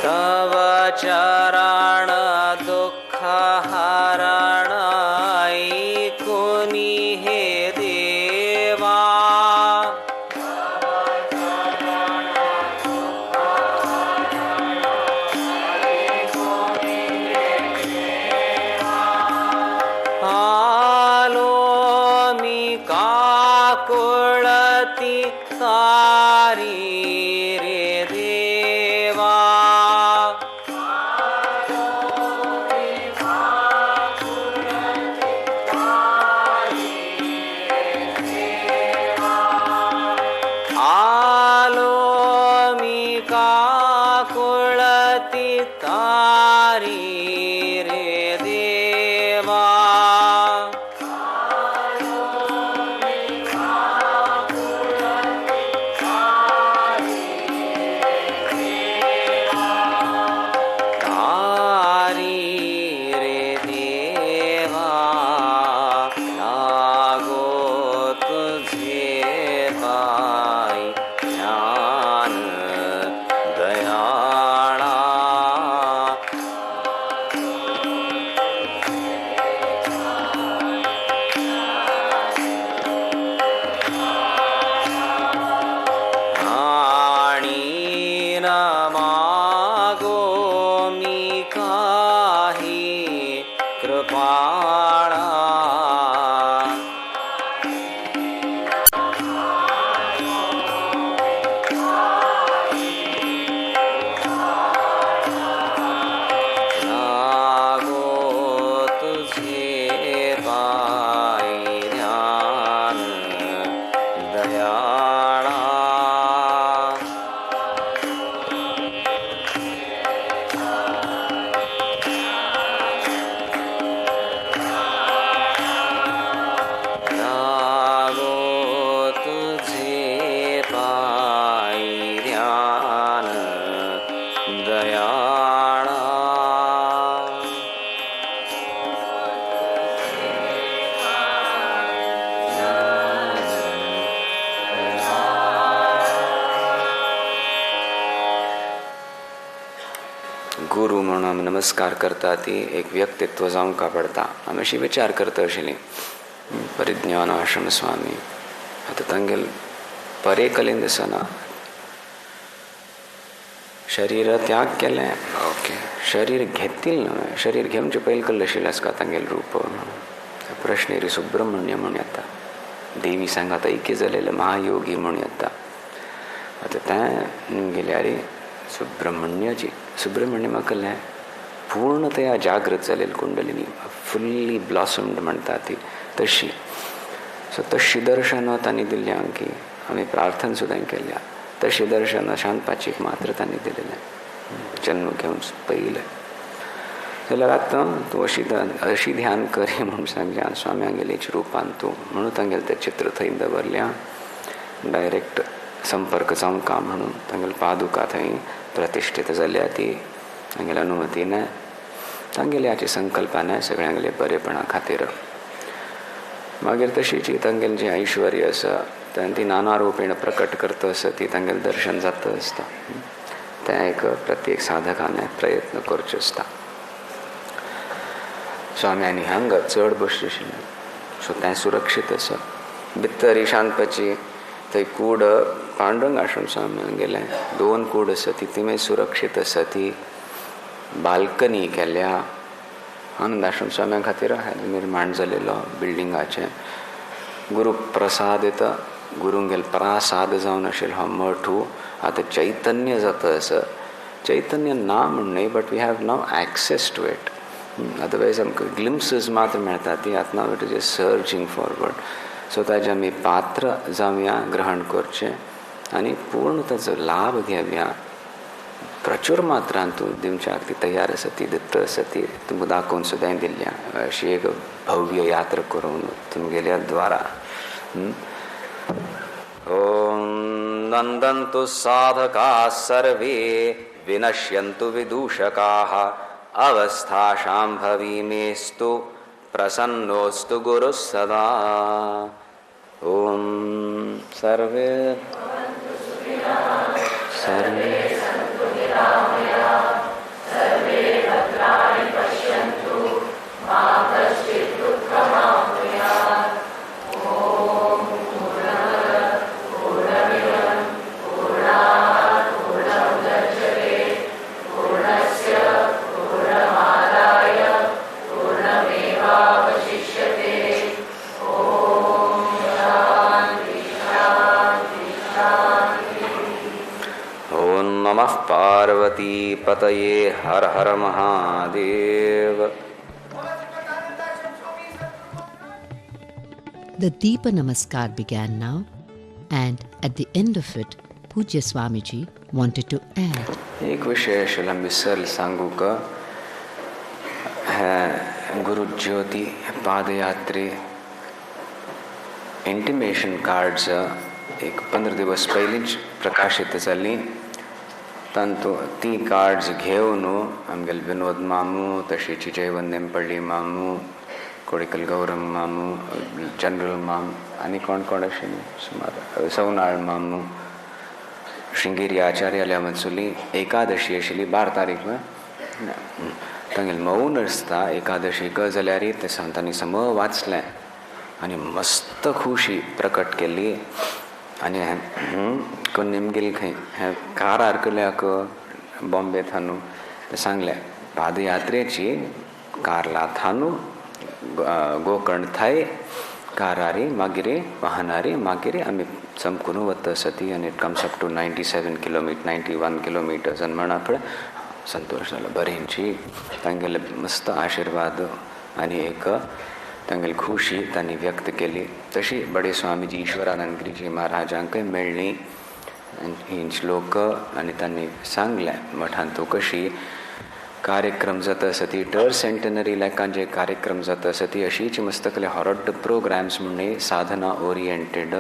Speaker 8: तव चरण दुःख हरण ऐकुनी हे देवा. आलो मी काकुळती तारी रे देवा. आलो मी काकुळती तारी रे देवा. तारी रे देवा. लागो तुझे पायी ध्यान दयाळा. आणि न मागो मी काही कृपाळा. लागो तुझे पायी ध्यान दयाळा. गुरु म्हणून आमी नमस्कार करता ती एक व्यक्तित्व जावंक पडटा. आमी अशी विचार करता आशिल्ली परिज्ञान आश्रम स्वामी आतां तांगेल परेकलेन दिसना शरीर त्याग केलें. ओके, शरीर घेतील न्हय, शरीर घेवचे पयलीं कल्लें आशिल्लें आसता तांगेल रूप. प्रश्नेरी सुब्रमण्य म्हणून येता, देवी सांगात ऐक्य जालेले महायोगी म्हणून येता. आतां तें गेल्यार सुब्रमण्य म्हाका कळ्ळें पूर्णतया जागृत जालेली कुंडलिनी, फुल्ली ब्लॉसम्ड म्हणटा ती तशी. सो तशी दर्शनां तांणी दिल्ल्या की आमी प्रार्थना सुद्दां केल्या. तशी दर्शनां शांतपाचीक मात्र तांणी दिलेलें जन्म घेवन पयलें. जाल्यार आतां तूं अशी ध्यान करी म्हणून सांगलें स्वाम्यांगेलीच रूपान तूं म्हणून तांगेलें तें चित्र थंय दवरल्या. डायरेक्ट संपर्क जावंका म्हणून तांगेल पादुका थंय प्रतिश्ठीत जाल्या. ती तांगेल्या अनुमतीन तांगेली हाची संकल्पना सगळ्यांगेले बरेपणा खातीर. मागीर तशीच तांगेल जें ऐश्वर्य आसा ती नाना रुपेण प्रकट करता आसा ती तांगेलें दर्शन जाता आसता. तें एक प्रत्येक साधकाने प्रयत्न करचो आसता. स्वाम्यांनी हांगा चड बसचें आशिल्लें सो तें सुरक्षीत आसा. भितर शांतपाची थंय कूड पांडुरंग आश्रम स्वाम्यान गेलें 2 कूड आसा ती मागीर सुरक्षीत आसा. ती बाल्कनी केल्या आनंद आश्रम स्वाम्या खातीर निर्माण जालेलो बिल्डिंगाचें. गुरू प्रसाद येता, गुरूंगेल प्रासाद जावन आशिल्लो हो मठ आतां चैतन्य जाता आसा. चैतन्य ना म्हण न्हय, but we have now access to it. Otherwise आमकां ग्लिम्पसीस मात्र मेळटा ती. आतां now it is searching forward. So ताजे आमी पात्र जावया, ग्रहण करचें आनी पूर्ण ताचो लाभ घेवया. प्रचूर मात्रान तूं दिवच्याक ती तयार आसा, ती दिता आसा, ती तुमकां दाखोवन सुद्दां दिल्ल्या. अशी एक भव्य यात्रा करून तुमगेल्या द्वारा. ओम नंदन्तु साधकाः सर्वे विनश्यन्तु विदूषकाः अवस्था शाम्भवी मेस्तु प्रसन्नोस्तु गुरुः सदा. ओम सर्वे नमः पार्वती पतये हर हर Mahadev.
Speaker 1: The Deepa Namaskar began now, and at the end of it, Pujya Swamiji wanted to add.
Speaker 8: एक विशेष लंबिसल सांगू का गुरु ज्योति पादयात्रे इंटिमेशन कार्ड्स एक 15 दिवस पयलींच प्रकाशित जाली. तांतू ती कार्ड्स घेवन आमगेल विनोद मामू, तशीची जयवंत नेमपल्ली मामू, कोडिकल गौरम मामू, जनरल माम आनी कोण कोण आशिल्ली सुमार सवनाळ मामू, श्रृंगेरी आचार्यालया मचुली एकादशी आशिल्ली 12 तारीख तांगेल मौन आसता एकादशीक. जाल्यार ते तांणी सम वाचलें आनी मस्त खुशी प्रकट केली. आनी कोण निमगेल खंय हे कारार केल्याक बॉम्बे थानू ते सांगलें पादयात्रेची कारला थानू गोकर्ण थाय कारारी मागिरी वाहनारी मागिरी आमी चमकून वता सती. आनी it comes up to 97 kilometre 91 kilometres आनी म्हणा पळय संतोष जालो बरेंची. तांगेले मस्त आशिर्वाद आनी एक तांगेली खुशी तांणी व्यक्त केली. तशी बडे स्वामीजी ईश्वरानंद गिरीजी महाराजांकय मेळ्ळी ही श्लोक. आनी तांणी सांगलें मठान तूं कशी कार्यक्रम जाता आसा ती टर्न सेंटनरी लेकान जे कार्यक्रम जाता आसा ती अशीच मस्तकले हॉरड प्रोग्राम्स म्हणणे साधना ओरिएंटेड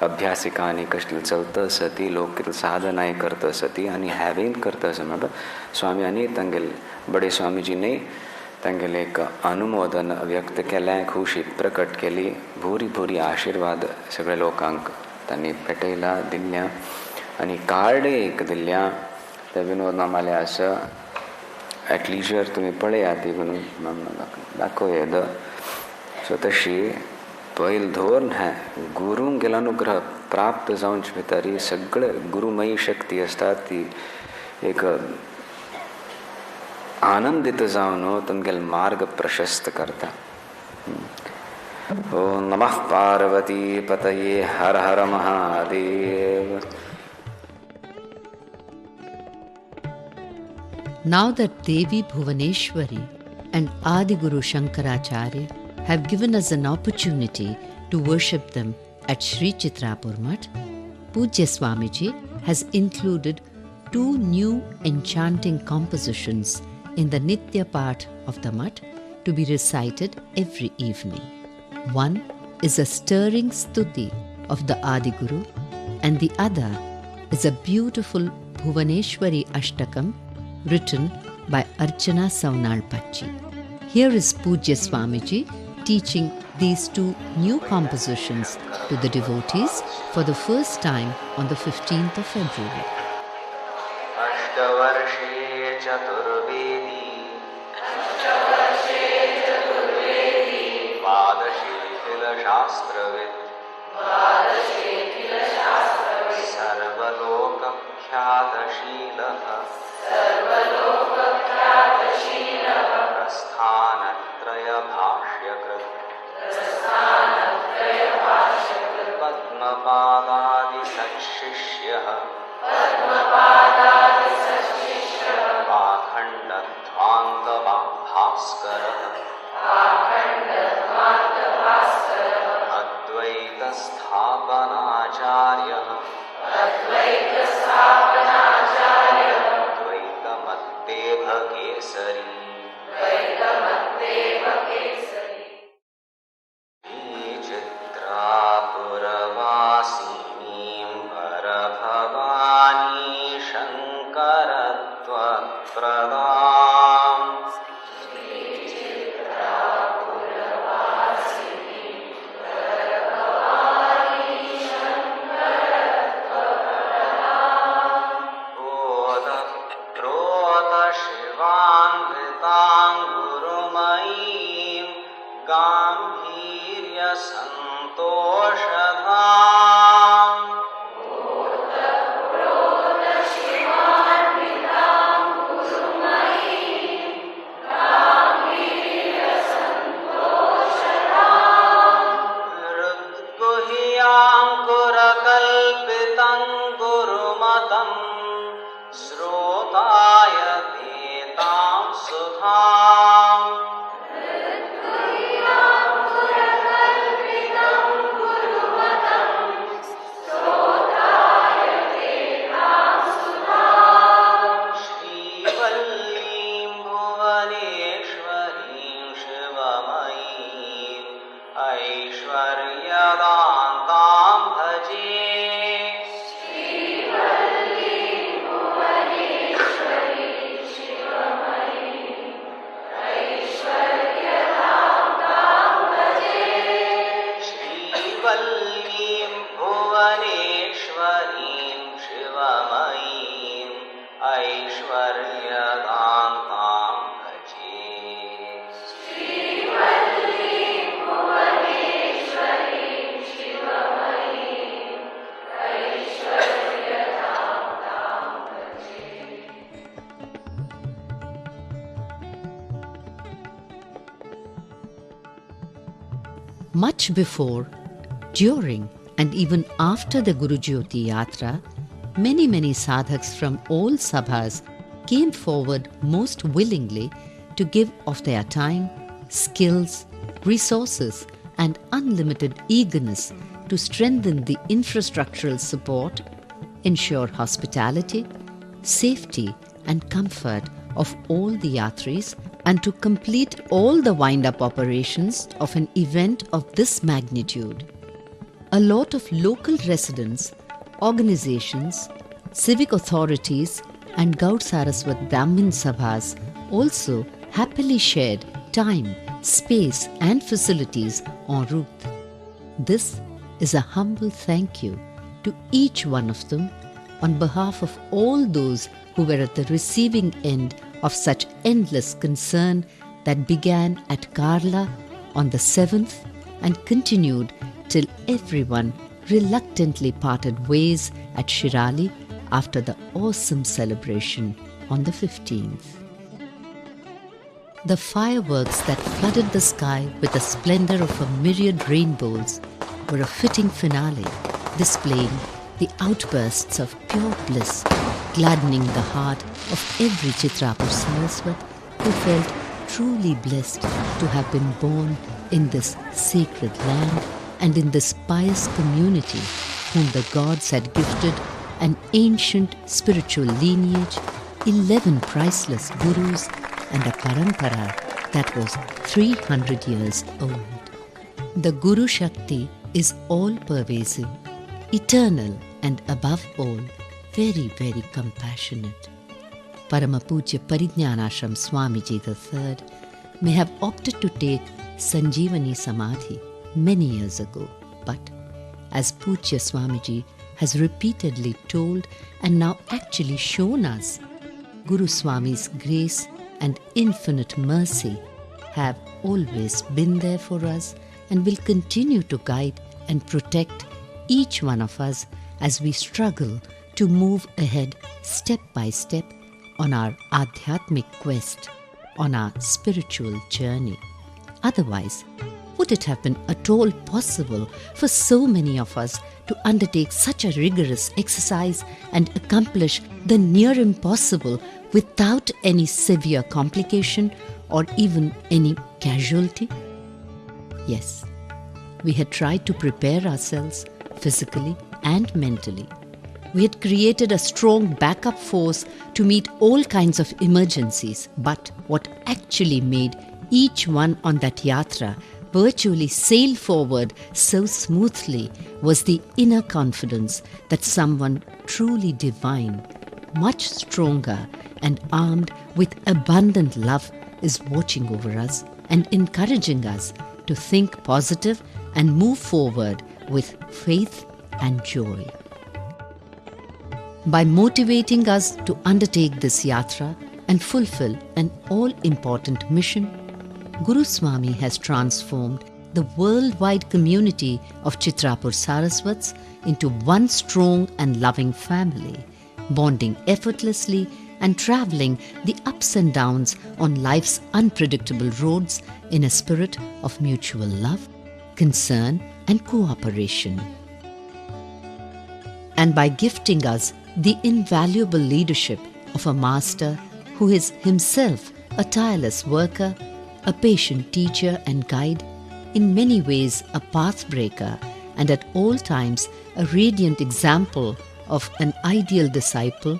Speaker 8: अभ्यासिका आनी कसली चलता आसा ती लोक साधनाय करता आसा ती आनी हॅवेन करता आसा म्हणटा स्वाम्यांनी तांगेल बडे स्वामीजीने तांगेले एक अनुमोदन व्यक्त केलें, खुशी प्रकट केली. भुरी भुरी आशिर्वाद सगळ्या लोकांक तांणी पेटयला दिल्ल्या आनी कार्ड एक दिल्ल्या. ते विनोद नामाले आसा at leisure तुम्ही पळे आती म्हणून दाखवूया सो तशी पहिल धोरण है गुरूंक गेला अनुग्रह प्राप्त जावंच भितर ही सगळे गुरुमयी शक्ती असतात ती एक आनंदित जावन तुमगेल मार्ग प्रशस्त करता. ओम नमः पार्वती पतये हर हर Mahadev.
Speaker 1: Now that Devi Bhuvaneshwari and Adiguru Shankaracharya have given us an opportunity to worship them at Sri Chitrapur Mutt, Pujya Swamiji has included 2 new enchanting compositions in the Nitya part of the Mutt to be recited every evening. One is a stirring stuti of the Adiguru and the other is a beautiful Bhuvaneshwari Ashtakam written by Archana Saunalpachi. Here is Pujya Swamiji teaching these 2 new compositions to the devotees for the first time on the 15th of February.
Speaker 8: अष्टवर्षे Chaturvedi द्वादशे किलशास्त्रवित् सर्वलोकख्यातशीलः प्रस्थानत्रयभाष्यकृत् पद्मपादादिसच्छिष्यः पाखण्डध्वान्तभास्करः अद्वैतस्थापनाचार्यः द्वैतमत्तेभकेसरी चित्रापुरवासिनीं वरभवानी शङ्करत्वप्रदाम् गुरुमयीं गाम्भीर्यसन्तोषधाम् हृद्गुह्यां कुरकल्पितं गुरुमतं श्रोताय देतां सुधाम् श्रीवल्लीं भुवनेश्वरीं शिवमयीं ऐश्वर्यदान्तां भजे. श्रीवल्लीं भुवनेश्वरीं शिवमयीं ऐश्वर्यदान्तां भजे.
Speaker 1: Much before, during and even after the Guru Jyoti Yatra, many sadhaks from all sabhas came forward most willingly to give of their time, skills, resources and unlimited eagerness to strengthen the infrastructural support, ensure hospitality, safety and comfort of all the yatris, and to complete all the wind-up operations of an event of this magnitude. A lot of local residents, organizations, civic authorities and Gaud Saraswat Brahmin Sabhas also happily shared time, space and facilities en route. This is a humble thank you to each one of them on behalf of all those who were at the receiving end of such endless concern that began at Karla on the 7th and continued till everyone reluctantly parted ways at Shirali after the awesome celebration on the 15th. The fireworks that flooded the sky with the splendor of a myriad rainbows were a fitting finale, displaying the outbursts of pure bliss, gladdening the heart of every Chitrapur Saraswat who felt truly blessed to have been born in this sacred land and in this pious community whom the gods had gifted an ancient spiritual lineage, 11 priceless gurus, and a parampara that was 300 years old. The Guru Shakti is all-pervasive, eternal, and above all, very, very compassionate. Paramapuja Parijnanashram Swamiji III may have opted to take Sanjeevani Samadhi many years ago, but as Pujya Swamiji has repeatedly told and now actually shown us, Guru Swami's grace and infinite mercy have always been there for us and will continue to guide and protect each one of us as we struggle to move ahead step by step on our Adhyatmic quest, on our spiritual journey. Otherwise, would it have been at all possible for so many of us to undertake such a rigorous exercise and accomplish the near impossible without any severe complication or even any casualty? Yes, we had tried to prepare ourselves physically and mentally. We had created a strong backup force to meet all kinds of emergencies, but what actually made each one on that yatra virtually sail forward so smoothly was the inner confidence that someone truly divine, much stronger and armed with abundant love is watching over us and encouraging us to think positive and move forward with faith and joy. By motivating us to undertake this yatra and fulfill an all-important mission, Guru Swami has transformed the worldwide community of Chitrapur Saraswats into one strong and loving family, bonding effortlessly and traveling the ups and downs on life's unpredictable roads in a spirit of mutual love, concern and cooperation. And by gifting us the invaluable leadership of a master who is himself a tireless worker, a patient teacher and guide, in many ways a pathbreaker, and at all times a radiant example of an ideal disciple,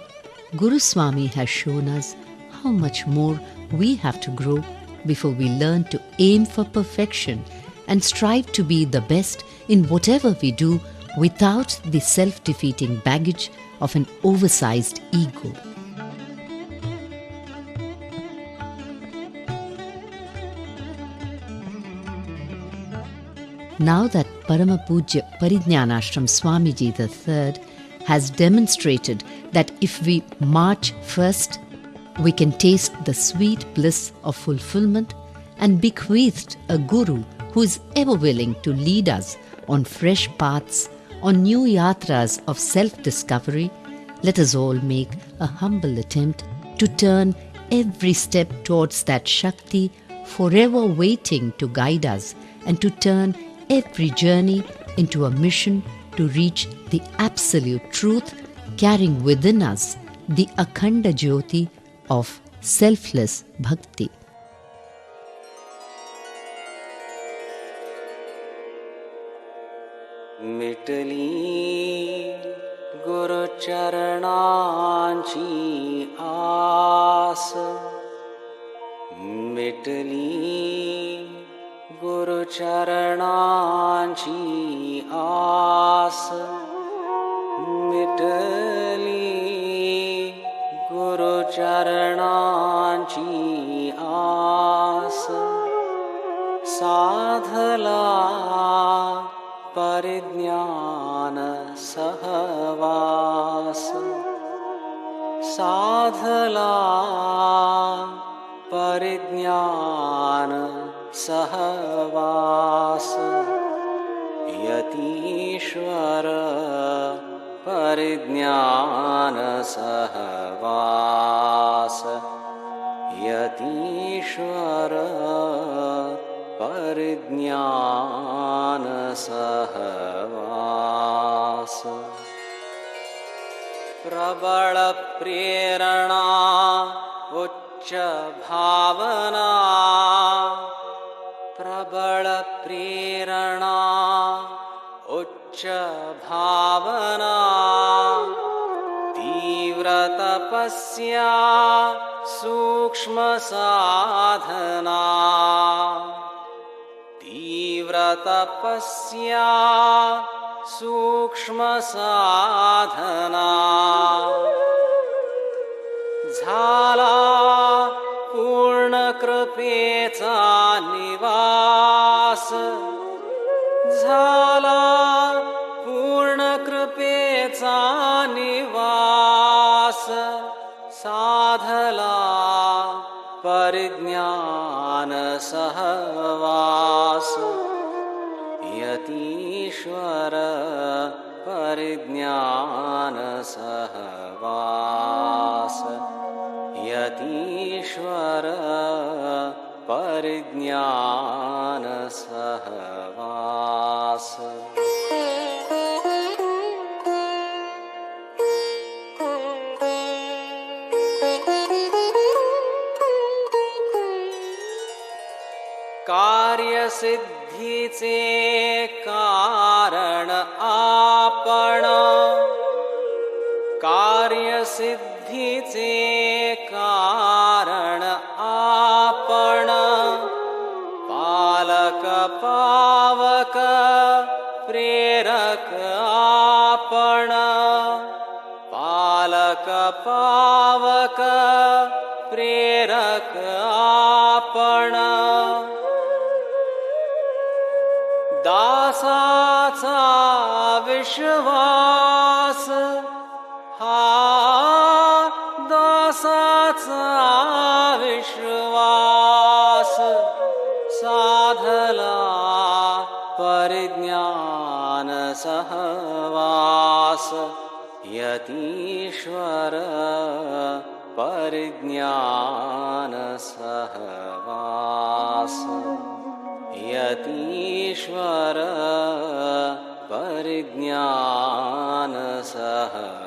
Speaker 1: Guru Swami has shown us how much more we have to grow before we learn to aim for perfection and strive to be the best in whatever we do without the self-defeating baggage of an oversized ego. Now that Paramapuja Parijnanashram Swamiji III has demonstrated that if we march first, we can taste the sweet bliss of fulfillment, and bequeathed a Guru who is ever willing to lead us on fresh paths, on new yatras of self-discovery, let us all make a humble attempt to turn every step towards that Shakti forever waiting to guide us, and to turn every journey into a mission to reach the absolute truth, carrying within us the Akhanda Jyoti of selfless bhakti.
Speaker 8: मिटली गुरु चरणांची आस, मिटली गुरु चरणांची आस, मिटली गुरु चरणांची आस, साधला परिज्ञान सहवास,
Speaker 9: साधला परिज्ञान सहवास यतीश्वर परिज्ञान सहवास यतीश्वर परिज्ञान सहवास प्रबल प्रेरणा उच्च भावना प्रबल प्रेरणा उच्च भावना तीव्र तपस्या सूक्ष्म साधना तीव्र तपस्या सूक्ष्म साधना झाला पूर्ण कृपेचा निवास झाला पूर्ण कृपेचा निवास साधला परिज्ञान सहवास यतीश्वर परिज्ञान सहवास यतीश्वर परिज्ञान सहवास कार्यसिद्धीचे कारण आपण कार्यसिद्धीचे कारण आपण पालक पावक प्रेरक आपण पालक पावक प्रेरक आपण दासाचा विश्वास हा दासाचा विश्वास साधला परिज्ञान सहवास यतीश्वर परिज्ञान सहवास यतीश्वर परिज्ञान सहवास